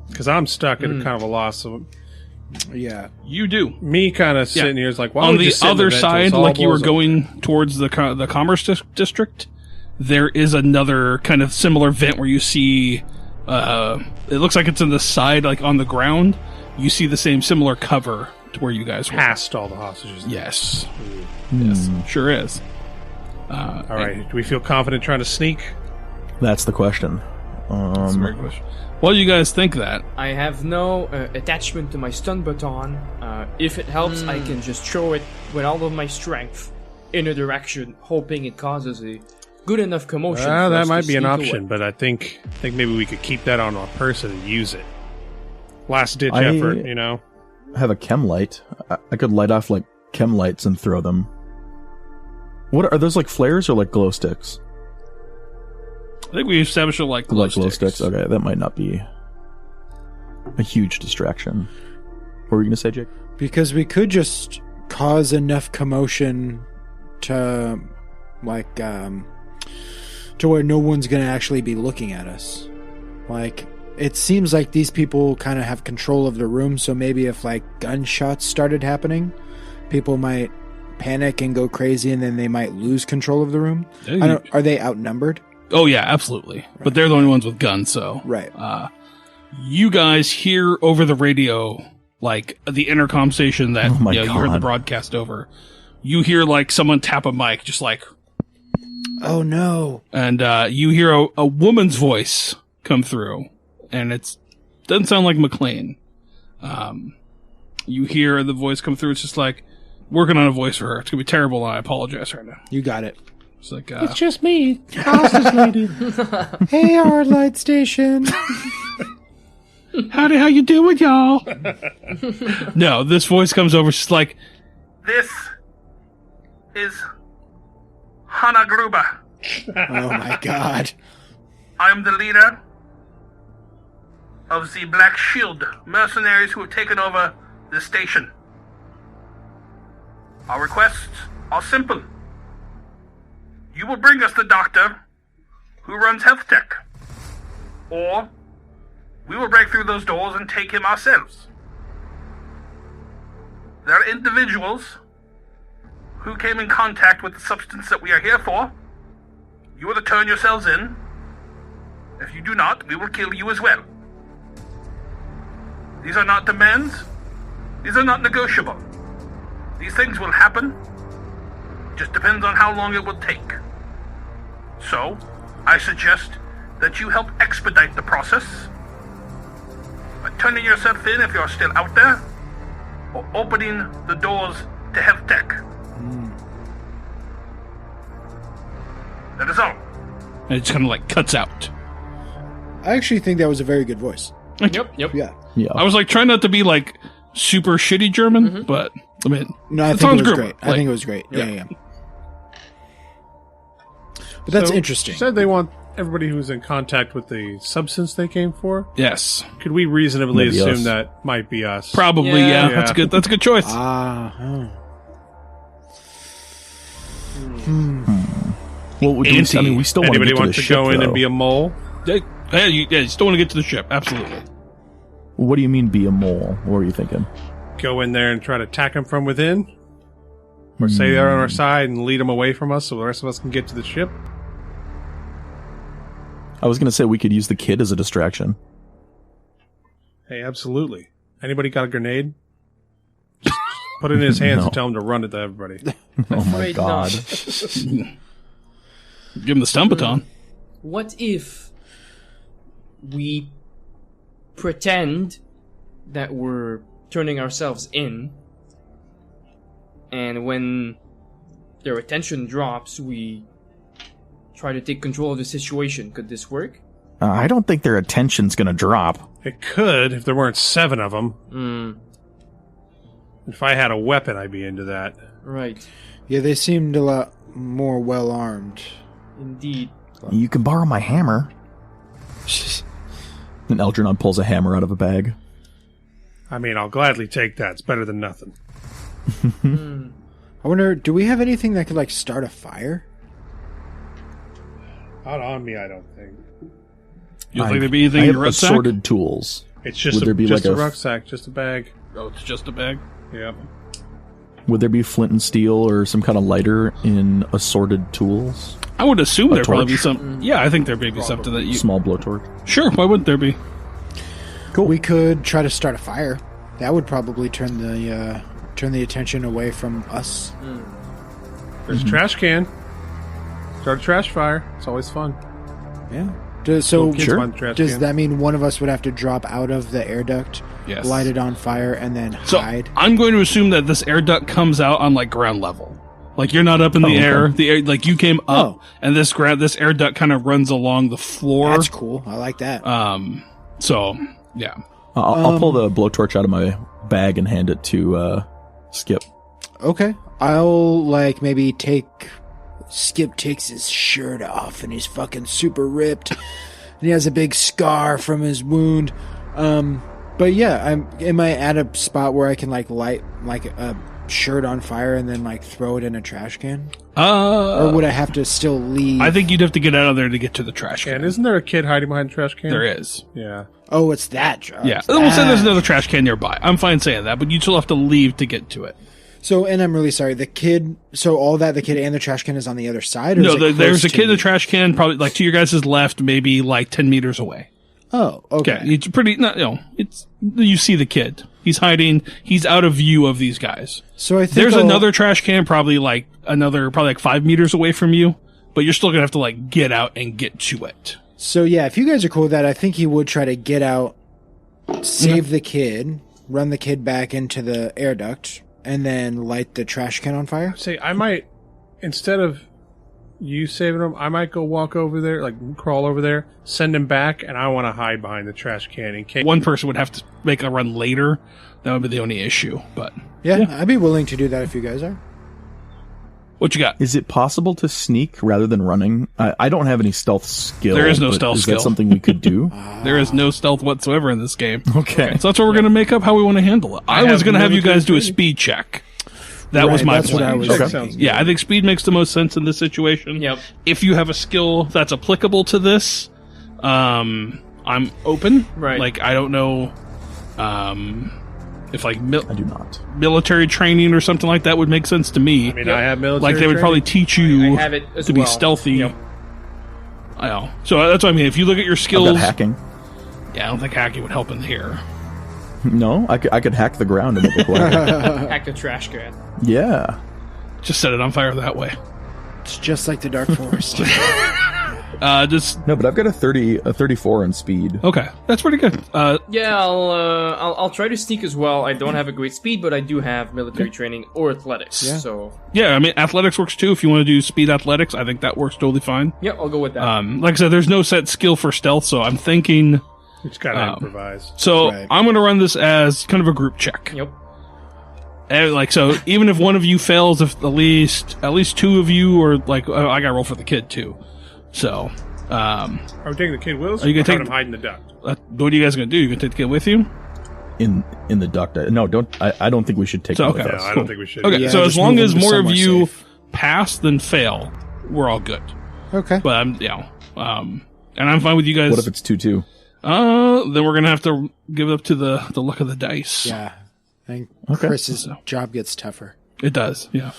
Because I'm stuck at a kind of a loss. Of Yeah. You do. me kind of sitting here is like, why on don't we the just sit in other vent till side, this all like you were blows up? going towards the commerce district, there is another kind of similar vent where you see it looks like it's in the side, like on the ground. You see the same similar cover to where you guys were. Past all the hostages. Yes. Yes, sure is. All right. Do we feel confident trying to sneak? That's the question. That's a great question. Well, you guys think that. I have no attachment to my stun baton. If it helps, I can just throw it with all of my strength in a direction, hoping it causes a good enough commotion. for That us might to be an sneak option, away. but I think maybe we could keep that on our person and use it. Last ditch I- effort, you know. I have a chem light. I could light off like chem lights and throw them. What are those, like flares or like glow sticks? I think we established it like glow Glow sticks. sticks. Okay, that might not be a huge distraction. What were you gonna say, Jake? Because we could just cause enough commotion to, like, to where no one's going to actually be looking at us. Like, it seems like these people kind of have control of the room, so maybe if, like, gunshots started happening, people might panic and go crazy, and then they might lose control of the room. Are they outnumbered? Oh, yeah, absolutely. Right. But they're the only ones with guns, so... Right. You guys hear over the radio, like, the intercom station that you heard the broadcast over. You hear, like, someone tap a mic, just like... Oh, no. And you hear a woman's voice come through, and doesn't sound like McLean. You hear the voice come through, it's just like, working on a voice for her. It's going to be terrible, and I apologize right now. You got it. It's like, it's just me, hostage lady. Hey, Hardlight Station. Howdy, how you doing, y'all? No, this voice comes over, it's just like, this is Hana Gruber. Oh my god. I am the leader of the Black Shield mercenaries who have taken over the station. Our requests are simple. You will bring us the doctor who runs Health Tech, or we will break through those doors and take him ourselves. There are individuals who came in contact with the substance that we are here for. You are to turn yourselves in. If you do not, we will kill you as well. These are not demands. These are not negotiable. These things will happen. Just depends on how long it will take. So, I suggest that you help expedite the process by turning yourself in if you're still out there, or opening the doors to Health Tech. That is all. and it just kind of like cuts out. I actually think that was a very good voice. Yep. Yeah. I was like trying not to be like super shitty German, but I mean, No, I think it was great. I think it was great. Yeah. But that's interesting. You said they want everybody who's in contact with the substance they came for. Yes, Could we reasonably Maybe assume us. that might be us? probably. Yeah. Yeah, that's good. That's a good choice. Well, we I mean, we still want to Anybody get to want the to ship, go in though. and be a mole? You still want to get to the ship? Absolutely. What do you mean, be a mole? What were you thinking? Go in there and try to attack them from within? Or say they're on our side and lead them away from us so the rest of us can get to the ship? I was going to say we could use the kid as a distraction. Hey, absolutely. Anybody got a grenade? Just put it in his hands No. and tell him to run it to everybody. Oh my Afraid god. not. Give him the stun baton. What if we pretend that we're turning ourselves in, and when their attention drops, we try to take control of the situation? Could this work? I don't think their attention's going to drop. It could if there weren't 7 of them. If I had a weapon, I'd be into that. Right. Yeah, they seemed a lot more well armed. Indeed. You can borrow my hammer. And Algernon pulls a hammer out of a bag. I mean, I'll gladly take that. It's better than nothing. I wonder, do we have anything that could, like, start a fire? Not on me, I don't think. You think there'd be anything I in have your rucksack? assorted tools. It's just Would there be just like a a- rucksack, just a bag. Oh, it's just a bag. Yep. Would there be flint and steel or some kind of lighter in assorted tools? I would assume there'd probably be torch? some. Yeah, I think there'd be something that you. Small blowtorch. Sure, why wouldn't there be? Cool. We could try to start a fire. That would probably turn the attention away from us. There's a trash can. Start a trash fire. It's always fun. Yeah. Kids want the trash Does can. that mean one of us would have to drop out of the air duct, Yes. light it on fire, and then So hide? I'm going to assume that this air duct comes out on like ground level. Like you're not up in the okay. air. The air, like you came up, Oh. and this air duct kind of runs along the floor. That's cool. I like that. So yeah. I'll pull the blowtorch out of my bag and hand it to Skip. Okay. I'll, like, maybe Skip takes his shirt off and he's fucking super ripped. And he has a big scar from his wound. But yeah, am I at a spot where I can, like, light, like, shirt on fire and then like throw it in a trash can? Or would I have to still leave? I think you'd have to get out of there to get to the trash can. And isn't there a kid hiding behind the trash can? There is. Yeah. Oh, it's that. Yeah. We'll say there's another trash can nearby. I'm fine saying that, but you still have to leave to get to it. So, and I'm really sorry. The kid. So all that the kid and the trash can is on the other side. Or No, is it there's a close kid in to the trash can, probably like to your guys' left, maybe like 10 meters away. Oh, okay. Okay, it's pretty. You see the kid. He's hiding. He's out of view of these guys. So I think There's another trash can, probably like 5 meters away from you, but you're still gonna have to like get out and get to it. So yeah, if you guys are cool with that, I think he would try to get out, save the kid, run the kid back into the air duct, and then light the trash can on fire. Say, I might, instead of you saving him, I might go walk over there, like crawl over there, send him back, and I want to hide behind the trash can in case. One person would have to make a run later. That would be the only issue. But Yeah, I'd be willing to do that if you guys are. what you got? Is it possible to sneak rather than running? I don't have any stealth skill. There is no but stealth is skill. that something we could do? There is no stealth whatsoever in this game. Okay. So that's what we're going to make up how we want to handle it. I was going to have you guys do a speed check. That was Right, my that's what I plan. was Okay. thinking. Yeah, I think speed makes the most sense in this situation. Yep. If you have a skill that's applicable to this, I'm open. Right. Like, I don't know if like I do not. military training or something like that would make sense to me. I mean, I have military. Like, they would probably training. teach you I have it as to be well. stealthy. Yep. I know. So that's what I mean. If you look at your I've skills, got hacking. yeah, I don't think hacking would help in here. No, I could hack the ground and make it quieter. Hack the trash can. Yeah. Just set it on fire that way. It's just like the Dark Forest. Just No, but I've got a 34 in speed. okay. That's pretty good. Yeah, I'll try to sneak as well. I don't have a great speed, but I do have military training or athletics. Yeah. So Yeah, I mean, athletics works too. If you want to do speed athletics, I think that works totally fine. yeah, I'll go with that. Like I said, there's no set skill for stealth, so I'm thinking. You just gotta improvise. So Right. I'm going to run this as kind of a group check. Yep. And like, so even if one of you fails, if at least two of you, or like, I got to roll for the kid too. So, Are we taking the kid with us? Are you gonna or take- him hide in the duct? what are you guys going to do? You going to take the kid with you? In the duct. No, don't. I don't think we should take So, it okay. with No, us. I don't think we should. Okay, Yeah, so as just long move as them to more of somewhere you safe. pass than fail, we're all good. Okay. But and I'm fine with you guys. What if it's 2-2? Then we're gonna have to give it up to the luck of the dice. Yeah. I think Okay. Chris's job gets tougher. It does, yeah.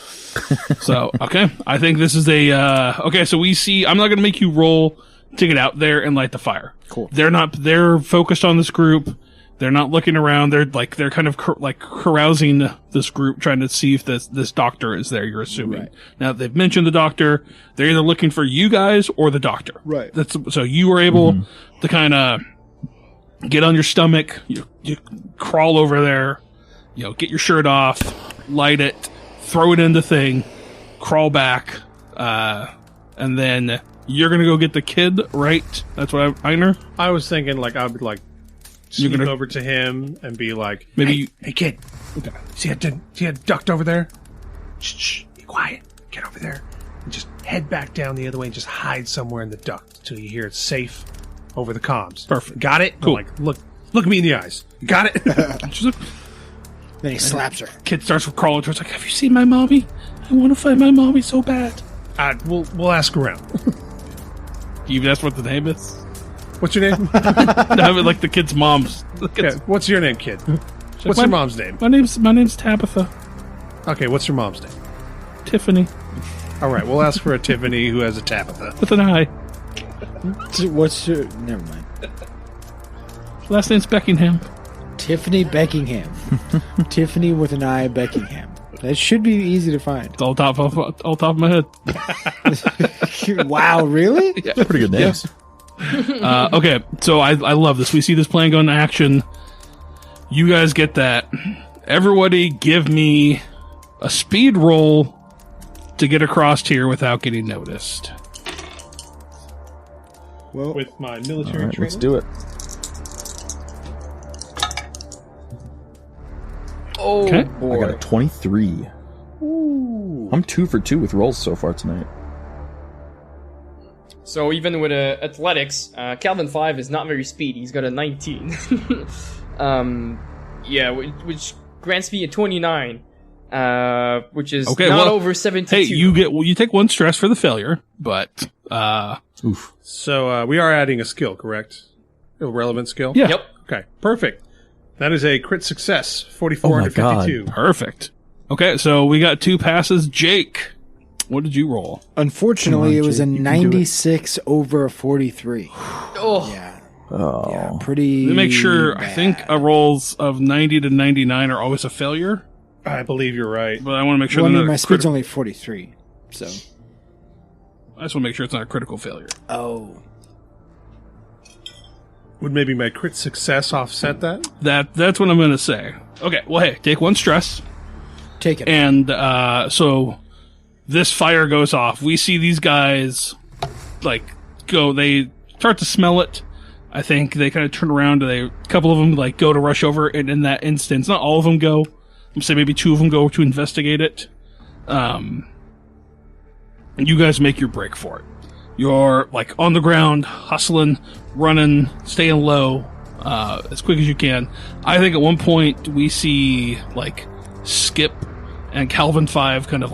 So, okay. I think this is okay, so we see, I'm not going to make you roll to get out there and light the fire. Cool. They're focused on this group. They're not looking around. They're kind of carousing this group, trying to see if this doctor is there, you're assuming. Right. Now, they've mentioned the doctor. They're either looking for you guys or the doctor. Right. So you were able to kind of get on your stomach, you crawl over there, get your shirt off, light it, throw it in the thing, crawl back, and then you're gonna go get the kid, right? That's what Einer? I was thinking, like, I would like You're sneak gonna- over to him and be like, Maybe hey, you- hey kid, see a duct over there? Shh, be quiet. Get over there and just head back down the other way and just hide somewhere in the duct until you hear it's safe over the comms. Perfect. Got it? Cool. I'm like, look me in the eyes. Got it? She's like, Then he slaps her. kid starts crawling towards, like, have you seen my mommy? I want to find my mommy so bad. We'll ask around. You that's what the name is? What's your name? I mean, like the kid's mom's. The kid's, Okay, what's your name, kid? What's my- your mom's name? My name's Tabitha. Okay, what's your mom's name? Tiffany All right, we'll ask for a Tiffany who has a Tabitha. with an I. What's your... Never mind. Last name's Beckingham. Tiffany Beckingham. Tiffany with an I, Beckingham. That should be easy to find. It's all top of my head. Wow, really? Pretty good names. Okay, so I love this. We see this plan go into action. You guys get that. Everybody give me a speed roll to get across here without getting noticed. Well, With my All military right, let's training. do it. Oh Okay. I boy. got a 23. I'm 2 for 2 with rolls so far tonight. So even with athletics, Calvin 5 is not very speedy. He's got a 19. Yeah, which grants me a 29. which is well, over 72. Hey, you take 1 stress for the failure, but Oof. So we are adding a skill, correct? A relevant skill? yeah, Yep. Okay, perfect. That is a crit success, 44 out of 52. perfect. Okay, so we got 2 passes. Jake, what did you roll? Unfortunately, it was Jake, a you can do it. 96 over a 43. Oh, Yeah, Oh. yeah, pretty. Let me make sure. I bad. think rolls of 90 to 99 are always a failure, I believe you're right. but I want to make sure Well, I they're mean, not my a speed's critical. only 43, so. I just want to make sure it's not a critical failure. Oh. Would maybe my crit success offset that? That's what I'm going to say. Okay, well, hey, take 1 stress. Take it. And so this fire goes off. We see these guys go. They start to smell it. I think they kind of turn around. A couple of them go to rush over, and in that instance, not all of them go. I'm saying maybe 2 of them go to investigate it. And you guys make your break for it. You're on the ground, hustling, running, staying low, as quick as you can. I think at one point we see Skip and Calvin 5 kind of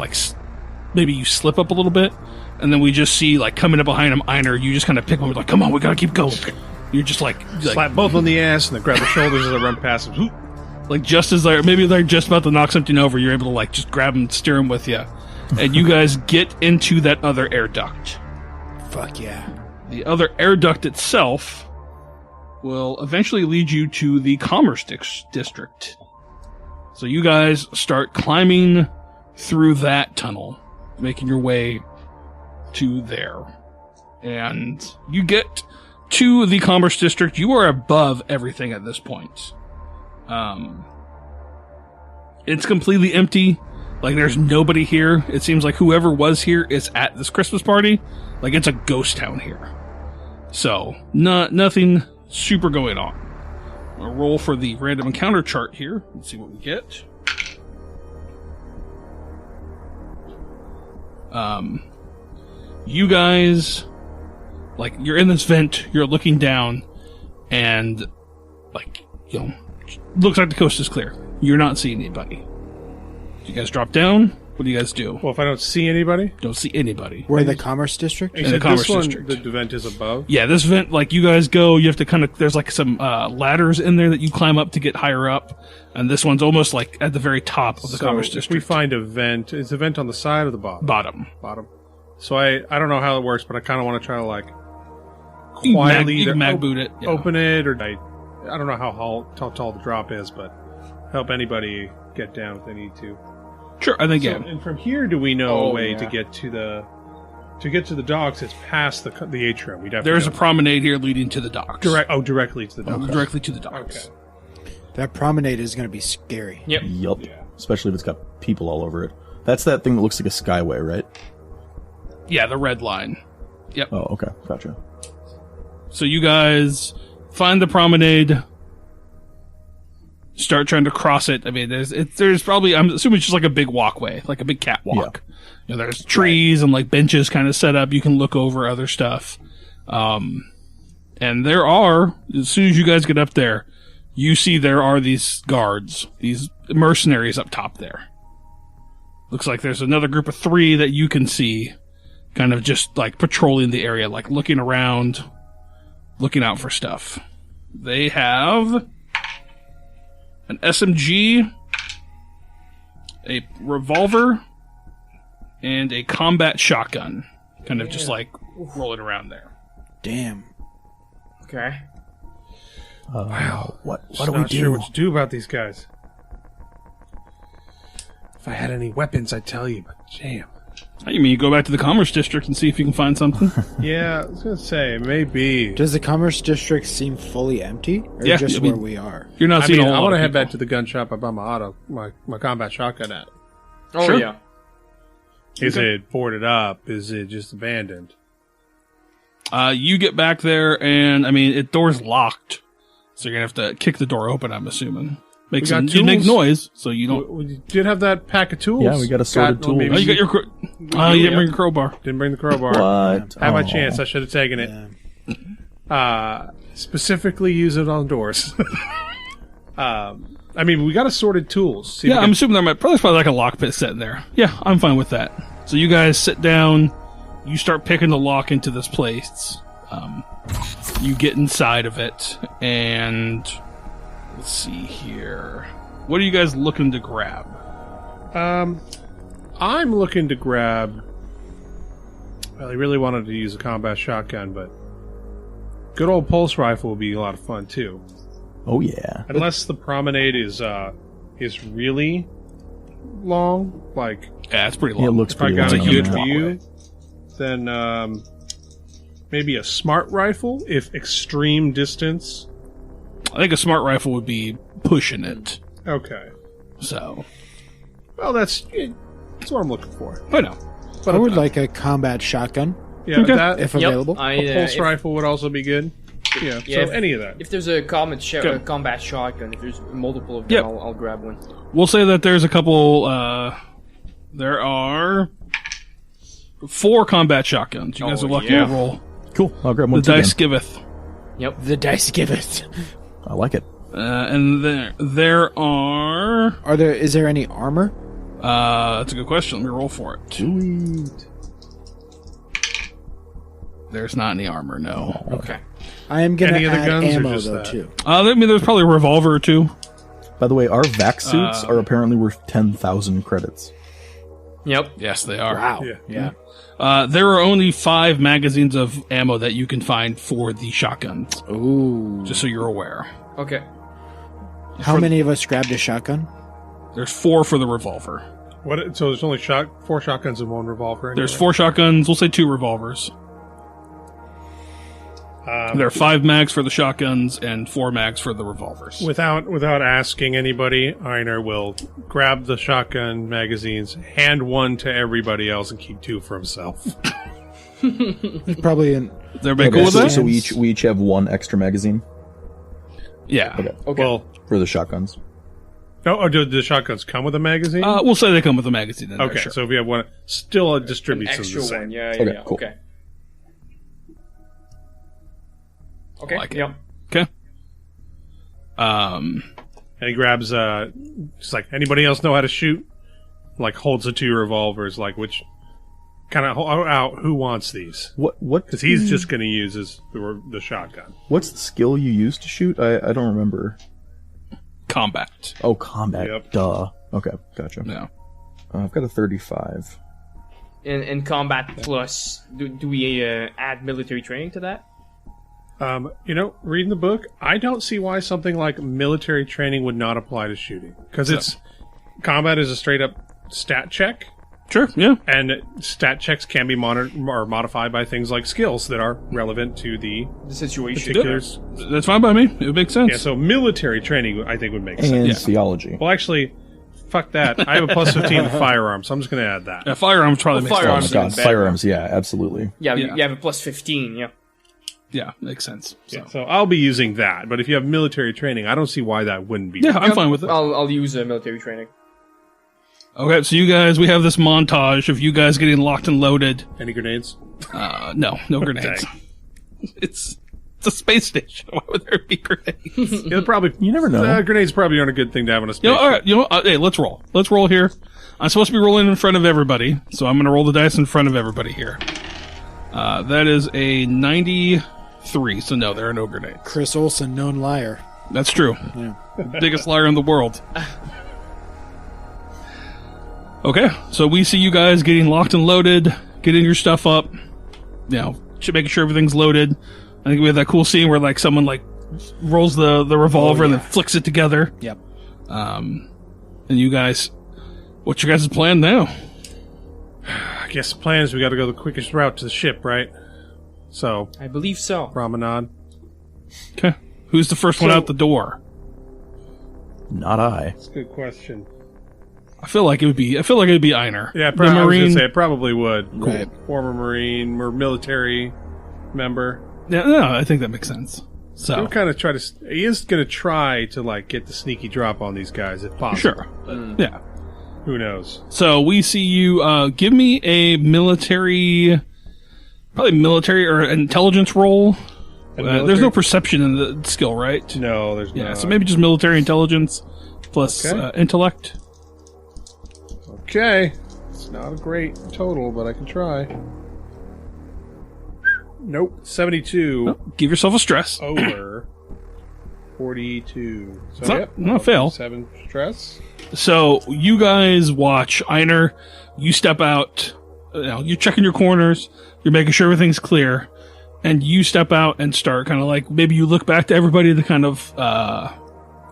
maybe you slip up a little bit, and then we just see coming up behind him, Einar. You just kind of pick him up, come on, we gotta keep going. You're just Slap both on the ass and then grab the shoulders as I run past them. just as maybe they're just about to knock something over, you're able to just grab them, steer them with you, and you guys get into that other air duct. Fuck yeah. The other air duct itself will eventually lead you to the Commerce District. So you guys start climbing through that tunnel, making your way to there. And you get to the Commerce District. You are above everything at this point. It's completely empty. There's nobody here. It seems like whoever was here is at this Christmas party. It's a ghost town here. So, nothing super going on. I'll roll for the random encounter chart here. Let's see what we get. You guys, you're in this vent, you're looking down, and, looks like the coast is clear. You're not seeing anybody. You guys drop down? What do you guys do? Well, if I don't see anybody? Don't see anybody. We're in the Commerce District? You In the said Commerce this one, District. the vent is above? Yeah, this vent, you guys go, you have to there's some ladders in there that you climb up to get higher up, and this one's almost at the very top of the Commerce If District. we find a vent, is the vent on the side or the bottom? Bottom. So I don't know how it works, but I kind of want to try to You can quietly mag either boot it. Yeah. open it, or I don't know how tall the drop is, but help anybody get down if they need to. Sure, I think, So, yeah. and from here, do we know Oh, a way yeah. to get to the docks? It's past the atrium. We'd have There's to a go promenade here leading to the docks. directly to the docks. Directly to the docks. Okay. That promenade is going to be scary. Yep. Yup. Especially if it's got people all over it. That's that thing that looks like a skyway, right? Yeah, the red line. Yep. Oh, okay. Gotcha. So you guys find the promenade, start trying to cross it. I mean, there's probably, I'm assuming it's just a big walkway, a big catwalk. Yeah. There's trees and benches kind of set up. You can look over other stuff. And there are, as soon as you guys get up there, you see there are these guards, these mercenaries up top there. Looks like there's another group of 3 that you can see kind of just patrolling the area, looking around, looking out for stuff. They have an SMG, a revolver, and a combat shotgun. Kind of just rolling around there. Damn. Okay. Wow. What Just do we not do? sure what to do about these guys. If I had any weapons, I'd tell you, but damn. You mean you go back to the Commerce District and see if you can find something? Yeah, I was gonna say maybe. Does the Commerce District seem fully empty? Or Yeah, just I mean- where we are? You're not I seeing mean, a whole I lot want to of head people. back to the gun shop I bought my combat shotgun at. Oh, Sure. yeah. Is it boarded up? Is it just abandoned? You get back there, and I mean, door's locked, so you're gonna have to kick the door open. I'm assuming. We got You make tools? noise, so you don't. We did have that pack of tools. Yeah, we got assorted tools. maybe Oh, you got your. You didn't bring your crowbar. Didn't bring the crowbar. What? I had my Oh. chance. I should have taken it. Specifically use it on doors. I mean, we got assorted tools. See if Yeah, we I'm can- assuming there's probably like a lockpick sitting there. Yeah, I'm fine with that. So you guys sit down. You start picking the lock into this place. You get inside of it, and let's see here. What are you guys looking to grab? I'm looking to grab. Well, I really wanted to use a combat shotgun, but good old pulse rifle would be a lot of fun too. Oh yeah. Unless the promenade is really long, like Yeah, it's pretty long. Yeah, it looks if I pretty got a long. good Yeah. view, then maybe a smart rifle if extreme distance. I think a smart rifle would be pushing it. Okay, So, well that's what I'm looking for. I know. I would like a combat shotgun, Yeah, Okay. that if Yep, available. a pulse if, rifle would also be good. Yeah, Yeah, so any of that. if there's a combat shotgun, if there's multiple of them, Yep. I'll grab one. We'll say that there's a couple. There are 4 combat shotguns. You guys Oh, are lucky yeah. to roll. Cool. I'll grab one The too. dice then. giveth. Yep. The dice give it. I like it. And there are. Is there any armor? That's a good question. Let me roll for it. Sweet. There's not any armor. No. Okay. I am gonna Any other add guns or ammo just though that? too. I mean, there's probably a revolver or 2. By the way, our vac suits are apparently worth 10,000 credits. Yep. Yes, they are. Wow. Yeah. There are only 5 magazines of ammo that you can find for the shotguns. Ooh. Just so you're aware. Okay. How many of us grabbed a shotgun? There's 4 for the revolver. What? So there's only 4 shotguns and 1 revolver. There's anyway? 4 shotguns. We'll say 2 revolvers. There are 5 mags for the shotguns and 4 mags for the revolvers. Without asking anybody, Einar will grab the shotgun magazines, hand 1 to everybody else, and keep 2 for himself. There's probably an. Is everybody cool with so, that? so we each have 1 extra magazine Yeah. Okay. Well, for the shotguns. do the shotguns come with a magazine? We'll say they come with a magazine in there, okay, sure. so if we have 1, still it An distributes them extra the same. one. Yeah. Okay, Yeah. cool. Okay. Okay. like it. Yep. Okay. And he grabs, just like, anybody else know how to shoot? Like, holds the 2 revolvers, like, which kind of out who wants these? What? Because he's just going to use the shotgun. What's the skill you use to shoot? I don't remember. Combat. Oh, combat. Yep. Duh. Okay, gotcha. No. I've got a 35. And combat plus, do we add military training to that? Reading the book, I don't see why something like military training would not apply to shooting. Because combat is a straight up stat check, Sure, yeah. and stat checks can be monitored or modified by things like skills that are relevant to the The situation. particulars. That's fine by me. It would make sense. Yeah, so military training, I think, would make sense. And Yeah. theology. Well, actually, fuck that. I have a plus 15 in firearms, so I'm just going to add that. Yeah, firearms probably makes Oh firearms sense. my even god, better. firearms, yeah, absolutely. Yeah, Yeah. you have a plus 15. Yeah. Yeah, makes sense. So. Yeah, so I'll be using that. But if you have military training, I don't see why that wouldn't be. Yeah, I'm fine with it. I'll use military training. Okay, so you guys, we have this montage of you guys getting locked and loaded. Any grenades? No grenades. It's a space station. Why would there be grenades? Yeah, probably. You never know. Grenades probably aren't a good thing to have on a spaceship. All right. Hey, let's roll. Let's roll here. I'm supposed to be rolling in front of everybody, so I'm going to roll the dice in front of everybody here. That is a 93, so no, there are no grenades. Chris Olsen, known liar. That's true. Biggest liar in the world. Okay, so we see you guys getting locked and loaded, getting your stuff up, making sure everything's loaded. I think we have that cool scene where like someone like rolls the revolver and then flicks it together. Yep. And you guys, what's your guys' plan now? I guess the plan is we got to go the quickest route to the ship, right? So, I believe so. promenade. Okay, who's the first one out the door? Not I. That's a good question. I feel like it'd be Einar. Yeah, the I was going Marine. to say it probably would. Right. Former Marine or military member. Yeah, no, I think that makes sense. So He'll kind of try to. He is going to try to like get the sneaky drop on these guys if possible. sure, yeah. Who knows? So we see you. Give me a military or intelligence roll. There's no perception in the skill, right? No, there's Yeah, not. so maybe just military intelligence. plus Okay. intellect. Okay. It's not a great total, but I can try. Nope. 72 Give yourself a stress. over 42. So, It's not- yep. not fail. 7 stress. So you guys watch Einer. You step out. You're checking your corners. You're making sure everything's clear, and you step out and start kind of like maybe you look back to everybody to kind of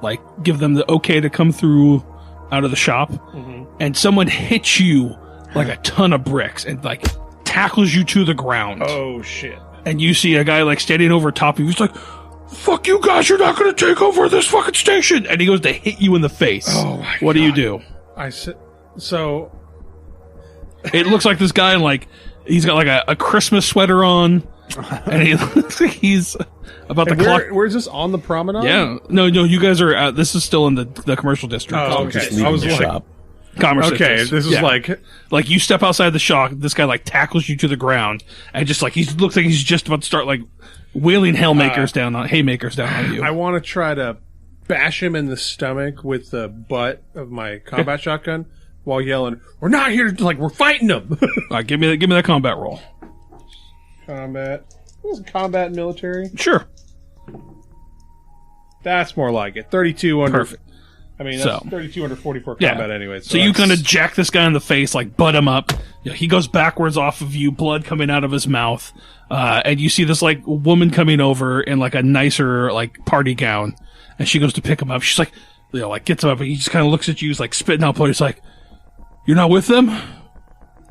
like give them the okay to come through out of the shop, and someone hits you like a ton of bricks and like tackles you to the ground. Oh, shit. And you see a guy like standing over top of you. He's like, "Fuck you guys! You're not going to take over this fucking station!" And he goes to hit you in the face. Oh, my What do you God. do? I said... So... It looks like this guy, like, he's got like a Christmas sweater on, and he looks like he's about to And clock. where's this? On the promenade? Yeah, no, you guys are out. This is still in the commercial district. Oh, Just okay. leaving I was the like... shop. Commerce Okay, district. this is Yeah. like you step outside the shop. This guy like tackles you to the ground, and just like he looks like he's just about to start like wheeling haymakers down on you. I want to try to bash him in the stomach with the butt of my combat shotgun while yelling, "We're not here to, like, we're fighting them!" All right, give me that combat roll. Combat. What was combat and military? Sure. That's more like it. 32 under... Perfect. I mean, that's So- 32 under 44 Yeah. combat anyway. So you that's- kind of jack this guy in the face, like butt him up. He goes backwards off of you, blood coming out of his mouth, and you see this like woman coming over in like a nicer like party gown, and she goes to pick him up. She's like, like gets him up, and he just kind of looks at you, he's like spitting out blood. He's like, "You're not with them?"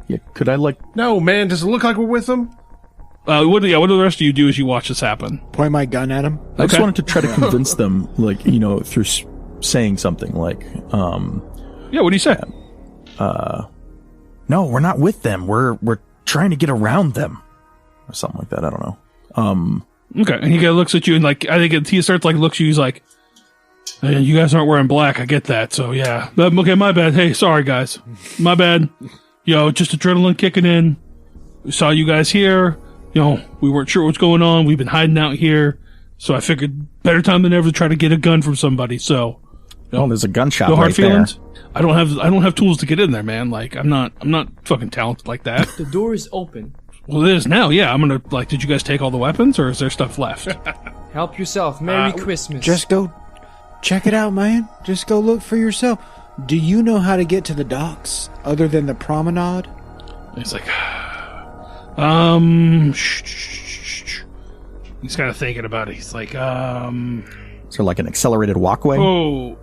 Yeah, could I like? No, man, does it look like we're with them? What do the rest of you do as you watch this happen? Point my gun at him. I just Okay. wanted to try to convince them, like through saying something like, Yeah, what do you say? "No, we're not with them. We're trying to get around them," or something like that. I don't know. Okay, and he kind of looks at you, and like I think he starts like looks at you. He's like, "Hey, you guys aren't wearing black. I get that. So yeah, okay, my bad. Hey, sorry guys, my bad. Just adrenaline kicking in. We saw you guys here. We weren't sure what's going on. We've been hiding out here, so I figured better time than ever to try to get a gun from somebody. So Oh, there's a gun shop no hard right feelings. I don't have tools to get in there, man. Like I'm not fucking talented like that. The door is open. Well, it is now. Yeah, I'm gonna like. Did you guys take all the weapons, or is there stuff left? Help yourself. Merry Christmas. Just go check it out, man. Just go look for yourself. Do you know how to get to the docks other than the promenade? He's like, shh. He's kind of thinking about it. He's like, Is there like an accelerated walkway? oh.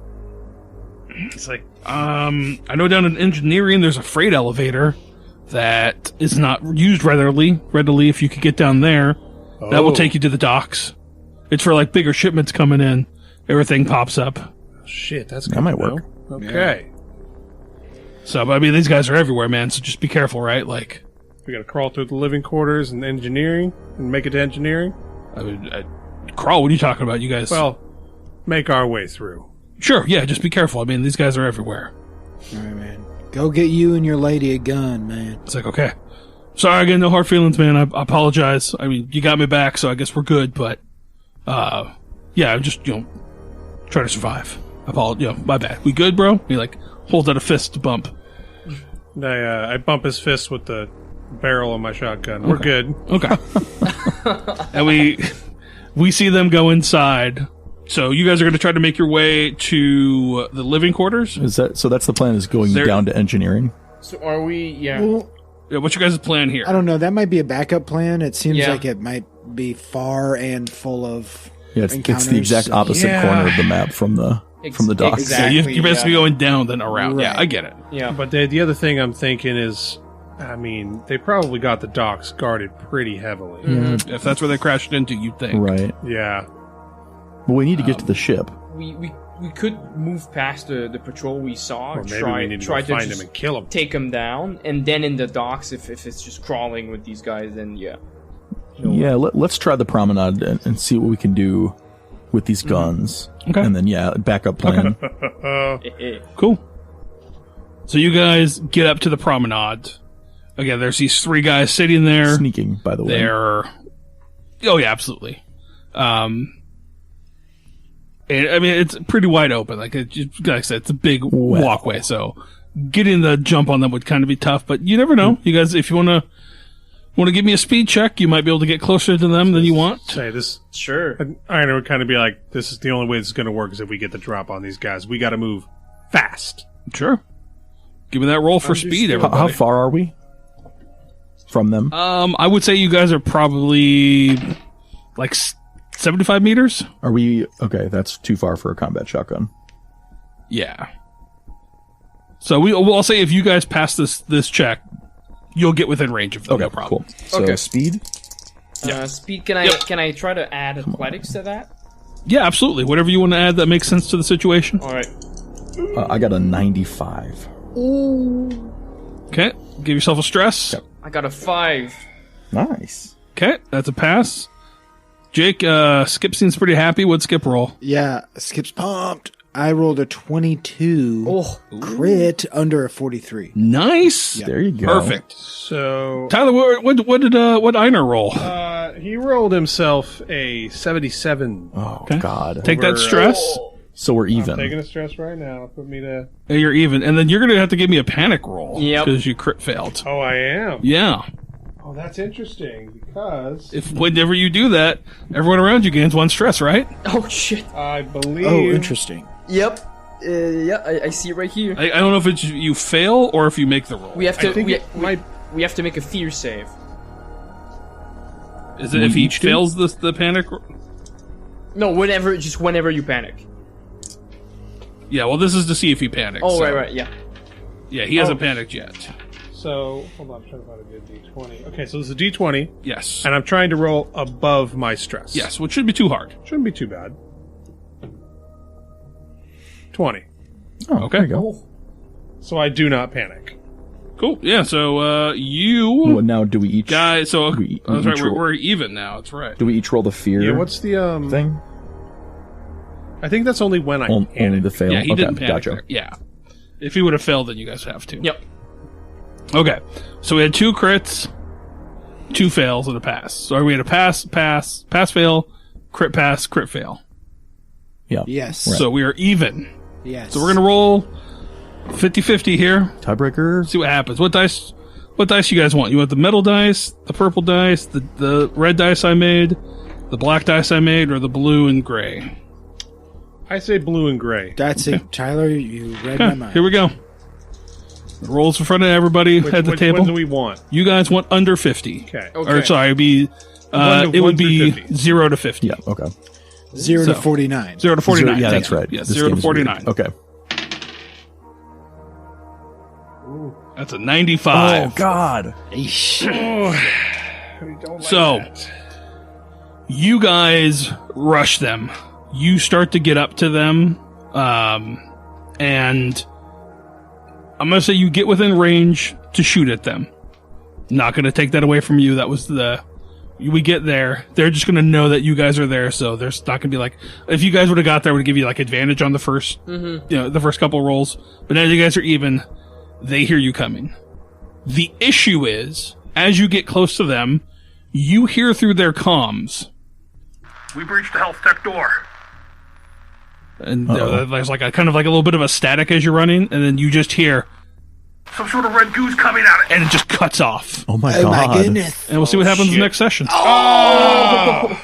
He's like, I know down in engineering there's a freight elevator that is not used readily if you could get down there. That will take you to the docks. It's for like bigger shipments coming in. Everything pops up. Shit, that's That good might to know. work. Okay. So, but I mean, these guys are everywhere, man. So just be careful, right? Like, We gotta crawl through the living quarters and engineering and make it to engineering. I mean, crawl. What are you talking about? You guys? Well, make our way through. Sure. Yeah. Just be careful. I mean, these guys are everywhere. All right, man. Go get you and your lady a gun, man. It's like, okay. Sorry again, no hard feelings, man. I apologize. I mean, you got me back, so I guess we're good, but, yeah, I'm just, trying to survive. My bad. We good, bro? He, like, holds out a fist to bump. I bump his fist with the barrel of my shotgun. We're good. Okay. And we see them go inside. So you guys are going to try to make your way to the living quarters? Is that so? That's the plan. Is going There- down to engineering. So are we? Yeah. Well, Yeah, what's your guys' plan here? I don't know. That might be a backup plan. It seems Yeah. like it might be far and full of Yeah, it's encounters. the exact opposite Yeah. corner of the map from the docks. So you're basically yeah. going down then around. Yeah, Right. I get it. Yeah. But the other thing I'm thinking is, I mean, they probably got the docks guarded pretty heavily. If that's where they crashed into, you'd think. Right. Yeah. But we need to get to the ship. We could move past the patrol we saw. Or and maybe try we need to try go to find just him and kill him. take him down, and then in the docks, if it's just crawling with these guys, then yeah. No. Yeah, let's try the promenade and see what we can do with these guns. Okay. And then, backup plan. Cool. So you guys get up to the promenade. Again, there's these three guys sitting there. Sneaking, by the way. They're... Oh, yeah, absolutely. And, I mean, it's pretty wide open. Like I said, it's a big walkway, so getting the jump on them would kind of be tough. But you never know. You guys, if you want to give me a speed check, you might be able to get closer to them than you want. Say this. Sure. Iron would kind of be like, this is the only way this is going to work is if we get the drop on these guys. We got to move fast. Sure. Give me that roll for speed, everybody. How far are we from them? I would say you guys are probably like 75 meters. Are we okay? That's too far for a combat shotgun. Yeah. So we'll say if you guys pass this check, you'll get within range of them. Okay, no problem. cool. So Okay. speed. Speed. Can I try to add athletics to that? Yeah, absolutely. Whatever you want to add that makes sense to the situation. All right. I got a 95. Okay. Give yourself a stress. Yep. I got a 5. Nice. Okay, that's a pass. Jake, Skip seems pretty happy. What'd Skip roll? Yeah, Skip's pumped. I rolled a 22 Oh. crit under a 43. Nice. There you go. Perfect. So Tyler, what Einar roll? he rolled himself a 77. Oh Okay. God. Take that stress. So we're I'm even. taking a stress right now. Put me to. You're even, and then you're gonna have to give me a panic roll. Yep. Because you crit failed. Oh, I am. Yeah. Oh, that's interesting because If whenever you do that, everyone around you gains 1 stress, right? Oh shit. I believe. Oh, interesting. Yep. Yeah, I see it right here. I don't know if it's you fail or if you make the roll. We have to. I think We have to make a fear save. Is it if he each do? fails the panic? No, whenever you panic. Yeah. Well, this is to see if he panics. Oh, so- right, yeah. Yeah, he hasn't panicked yet. So hold on, I'm trying to find a good D20. Okay, so this is a D20, Yes. and I'm trying to roll above my stress. Yes, which shouldn't be too hard. Shouldn't be too bad. 20. Oh, Okay. There you go. So I do not panic. Cool. Yeah. So you Well, now do we each guys. So we that's right. each We're, roll- we're even now. That's right. do we each roll the fear Yeah, what's the thing? I think that's only when I Only panic. the fail. Yeah, he okay, didn't panic. gotcha. There. Yeah. If he would have failed, then you guys have to. Yep. Okay. So we had 2 crits, 2 fails, and a pass. So we had a pass, fail, crit pass, crit fail. Yeah. Yes. Right. So we are even. Yes. So we're gonna roll 50-50 here. Tiebreaker. See what happens. What dice you guys want? You want the metal dice, the purple dice, the red dice I made, the black dice I made, or the blue and gray? I say blue and gray. That's it. Tyler, you read my Okay, mind. here we go. The rolls in front of everybody at the Which table. one do we want? You guys want under 50. Okay. Or sorry, it'd be One to- it one would through be 50. 0 to 50. Yeah. Okay. 0 So- to 49. 0 to 49. Yeah, thank that's you. right. Yes, This 0 to game is weird. 49. Okay. That's a 95. Oh God. So, you guys rush them. You start to get up to them, and I'm going to say you get within range to shoot at them. Not going to take that away from you. That was we get there. They're just going to know that you guys are there, so there's not going to be like, if you guys would have got there, it would give you like advantage on the first, the first couple rolls. But now you guys are even, they hear you coming. The issue is, as you get close to them, you hear through their comms, We breached the health tech door. and there's like a kind of like a little bit of a static as you're running, and then you just hear, Some sort of red goose coming at it. and it just cuts off. Oh my Oh God. my goodness. And we'll see what happens in the next session. Oh!